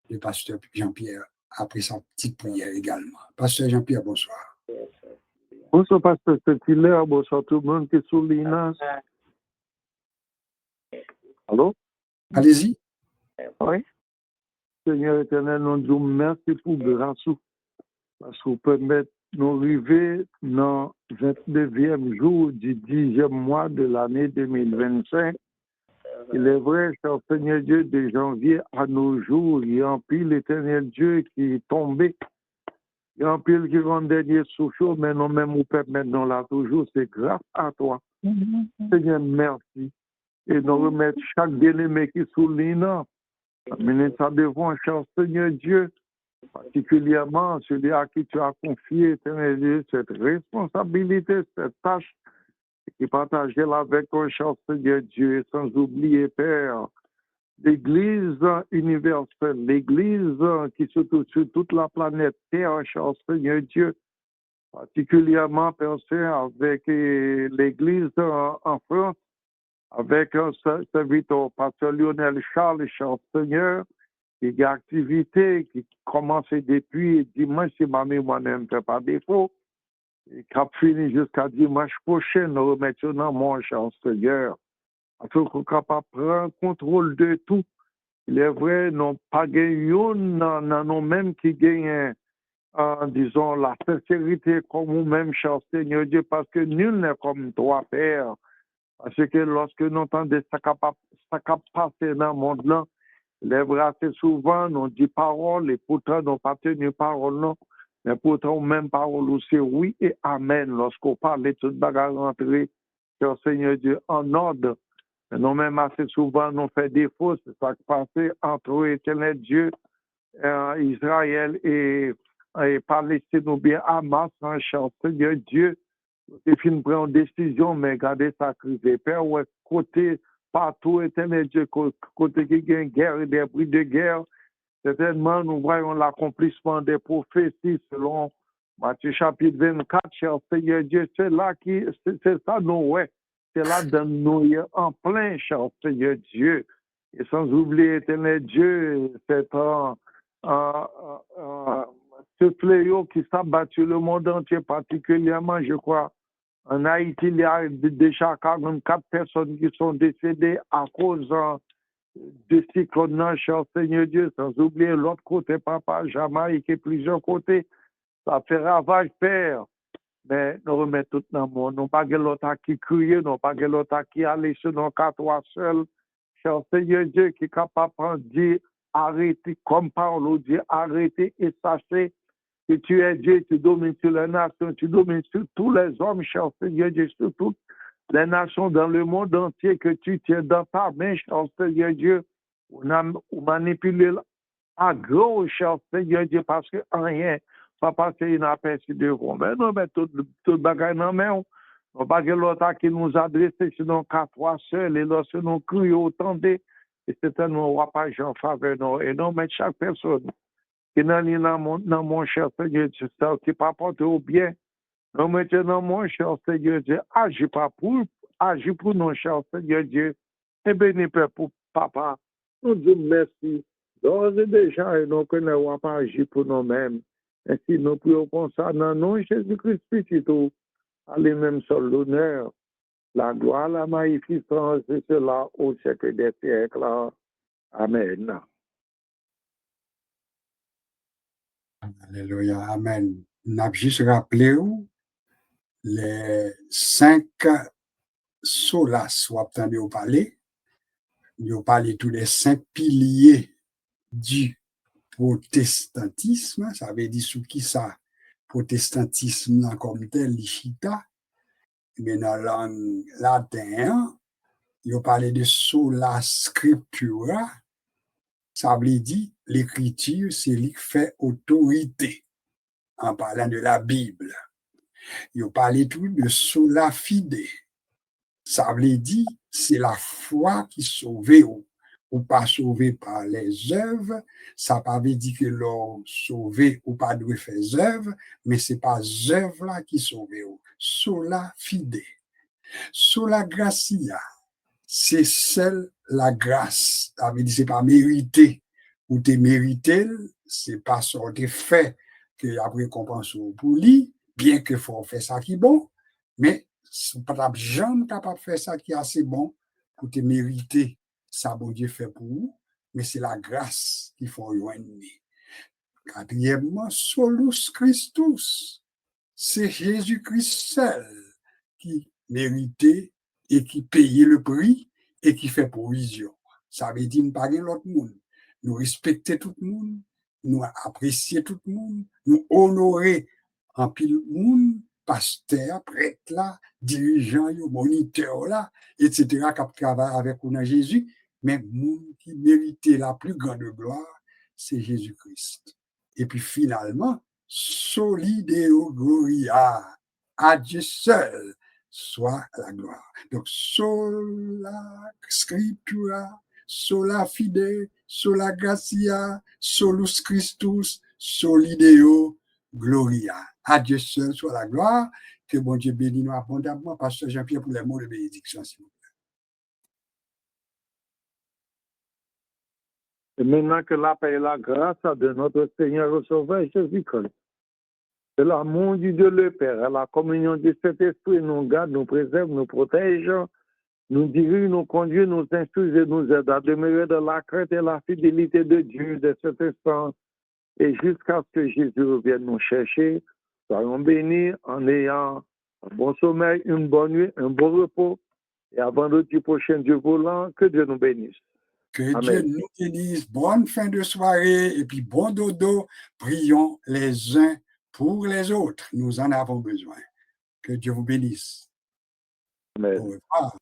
[SPEAKER 1] du pasteur Jean-Pierre, après sa petite prière également. Pasteur Jean-Pierre, bonsoir.
[SPEAKER 4] Bonsoir, pasteur Saint-Hilaire. Bonsoir tout le monde qui est sous l'INAS. Allô?
[SPEAKER 1] Allez-y.
[SPEAKER 2] Oui.
[SPEAKER 4] Seigneur éternel, nous disons merci pour grâce, parce que vous permettez de nous arriver dans le 29e jour du 10e mois de l'année 2025. Il est vrai, cher Seigneur Dieu, de janvier à nos jours, il y a un pile l'éternel Dieu qui est tombé. Il y a un pile qui rend dernier souffle, mais non même vous permettons là toujours, c'est grâce à toi. Seigneur, merci. Et nous remettre chaque bien-aimé qui souligne, amener ça devant, cher Seigneur Dieu, particulièrement celui à qui tu as confié, Seigneur Dieu, cette responsabilité, cette tâche, et partager avec toi, cher Seigneur Dieu, sans oublier, Père, l'Église universelle, l'Église qui se trouve sur toute la planète Terre, cher Seigneur Dieu, particulièrement pensé avec l'Église en France, avec un serviteur, pasteur Lionel Charles, cher Seigneur, qui a activité qui commence depuis dimanche, si ma mémoire ne me fait pas défaut, et qui a fini jusqu'à dimanche prochain, nous remettons dans mon cher Seigneur. Afin qu'on soit capable de prendre contrôle de tout. Il est vrai, non pas gagné, non même qui gagne, disons, la sincérité comme nous-mêmes, cher Seigneur Dieu, parce que nul n'est comme toi, Père. Parce que lorsque nous entendons ça qui passer dans le monde-là, il est vrai, assez souvent, nous dit parole, et pourtant, nous pas tenu parole, non. Mais pourtant, même parole aussi, oui et amen, lorsqu'on parle de toute bagarre rentrée, cher Seigneur Dieu, en ordre. Mais nous-mêmes, assez souvent, nous fait défaut, c'est ça qui passe entre éternel Dieu, Israël et Palestine ou bien Hamas, en cher Seigneur Dieu, c'est fini de prendre une décision, mais regardez ça criser. Père, ouais, côté, partout, éternel Dieu, côté qui y a une guerre et des bruits de guerre, certainement, nous voyons l'accomplissement des prophéties selon Matthieu chapitre 24, cher Seigneur Dieu, c'est ça, nous, ouais. C'est là dans nous en plein, cher Seigneur Dieu. Et sans oublier, éternel Dieu, ce fléau qui s'abat sur le monde entier, particulièrement, je crois, en Haïti, il y a déjà 44 personnes qui sont décédées à cause de cyclones, cher Seigneur Dieu, sans oublier l'autre côté, papa, Jamaïque et plusieurs côtés. Ça fait ravage, Père. Mais nous remettons tout dans le monde. Nous pas de l'autre qui crie, nous pas de l'autre qui allait sur nos quatre seul. Cher Seigneur Dieu qui est capable de dire arrêtez, comme Paul dit, arrêtez et sachez que tu es Dieu, tu domines sur les nations, tu domines sur tous les hommes, cher Seigneur Dieu, sur toutes les nations dans le monde entier que tu tiens dans ta main, cher Seigneur Dieu. On manipule à gros, cher Seigneur Dieu, parce que rien pas passer inaperçu devant. Mais non, mais tout bagage non, mais on pas que l'autre qui nous adresse sur nos quatre seuls, et lorsque nous crions autant et c'est un pas en faveur, non, et non, mais chaque personne qui n'a ni dans mon cher Seigneur Dieu, qui pas porté au bien, non, maintenant, mon cher Seigneur Dieu, agis pour nous, cher Seigneur Dieu, et bénis Père pour papa. Nous disons merci. D'ores et déjà, et nous connaissons pas agir pour nous-mêmes. Et si nous prions comme ça, dans le nom de Jésus-Christ, petit tout, à lui-même seul l'honneur, la gloire, la magnificence, et cela au siècle des siècles. Amen.
[SPEAKER 1] Alléluia, amen. On a juste rappelé les 5 solas, ou attendez au palais. Nous parlé tous les 5 piliers du protestantisme. Ça veut dire sous qui ça, protestantisme comme tel, l'Ichita. Mais dans la langue latine, ils parlé de sola scriptura. Ça veut dire l'écriture, c'est lui qui fait autorité en parlant de la Bible. Ils parlé tout de sola fide. Ça veut dire c'est la foi qui sauve ou pas sauvé par les œuvres. Ça ne veut pas dire que l'on sauvé ou pas doit faire œuvres, mais c'est pas œuvres là qui sauve. Sola fide. Sola gratia. C'est seule la grâce. Ça veut dire c'est pas mérité. Ou t'es mérité, c'est pas ça que fait que après récompense pour lui, bien que faut faire ça qui est bon, mais c'est pas jamais capable de faire ça qui est assez bon pour te mériter ça bon Dieu fait pour vous, mais c'est la grâce qu'il faut joindre. Quatrièmement, solus Christus. C'est Jésus-Christ seul qui méritait et qui payait le prix et qui fait provision. Ça veut dire ne pas l'autre monde. Nous respecter tout le monde, nous apprécier tout le monde, nous honorer en pile monde, pasteur, prêtre là, dirigeant, moniteur là, etc., qui travaille avec nous dans Jésus, mais monde qui méritait la plus grande gloire, c'est Jésus-Christ. Et puis finalement, solideo gloria, à Dieu seul soit la gloire. Donc, sola scriptura, sola fide, sola gratia, solus Christus, solideo gloria. À Dieu seul soit la gloire. Que bon Dieu bénisse nous abondamment. Pasteur Jean-Pierre pour les mots de bénédiction, s'il vous plaît.
[SPEAKER 4] Et maintenant que la paix et la grâce de notre Seigneur et Sauveur Jésus-Christ, de l'amour du Dieu le Père, à la communion du Saint-Esprit, nous garde, nous préserve, nous protège, nous dirige, nous conduit, nous instruit et nous aide à demeurer dans la crainte et la fidélité de Dieu de cet instant et jusqu'à ce que Jésus revienne nous chercher. Soyons bénis en ayant un bon sommeil, une bonne nuit, un bon repos. Et avant vendredi prochain, Dieu voulant, que Dieu nous bénisse.
[SPEAKER 1] Que
[SPEAKER 4] Amen.
[SPEAKER 1] Dieu nous bénisse. Bonne fin de soirée et puis bon dodo. Prions les uns pour les autres. Nous en avons besoin. Que Dieu vous bénisse.
[SPEAKER 4] Amen.
[SPEAKER 1] Au revoir.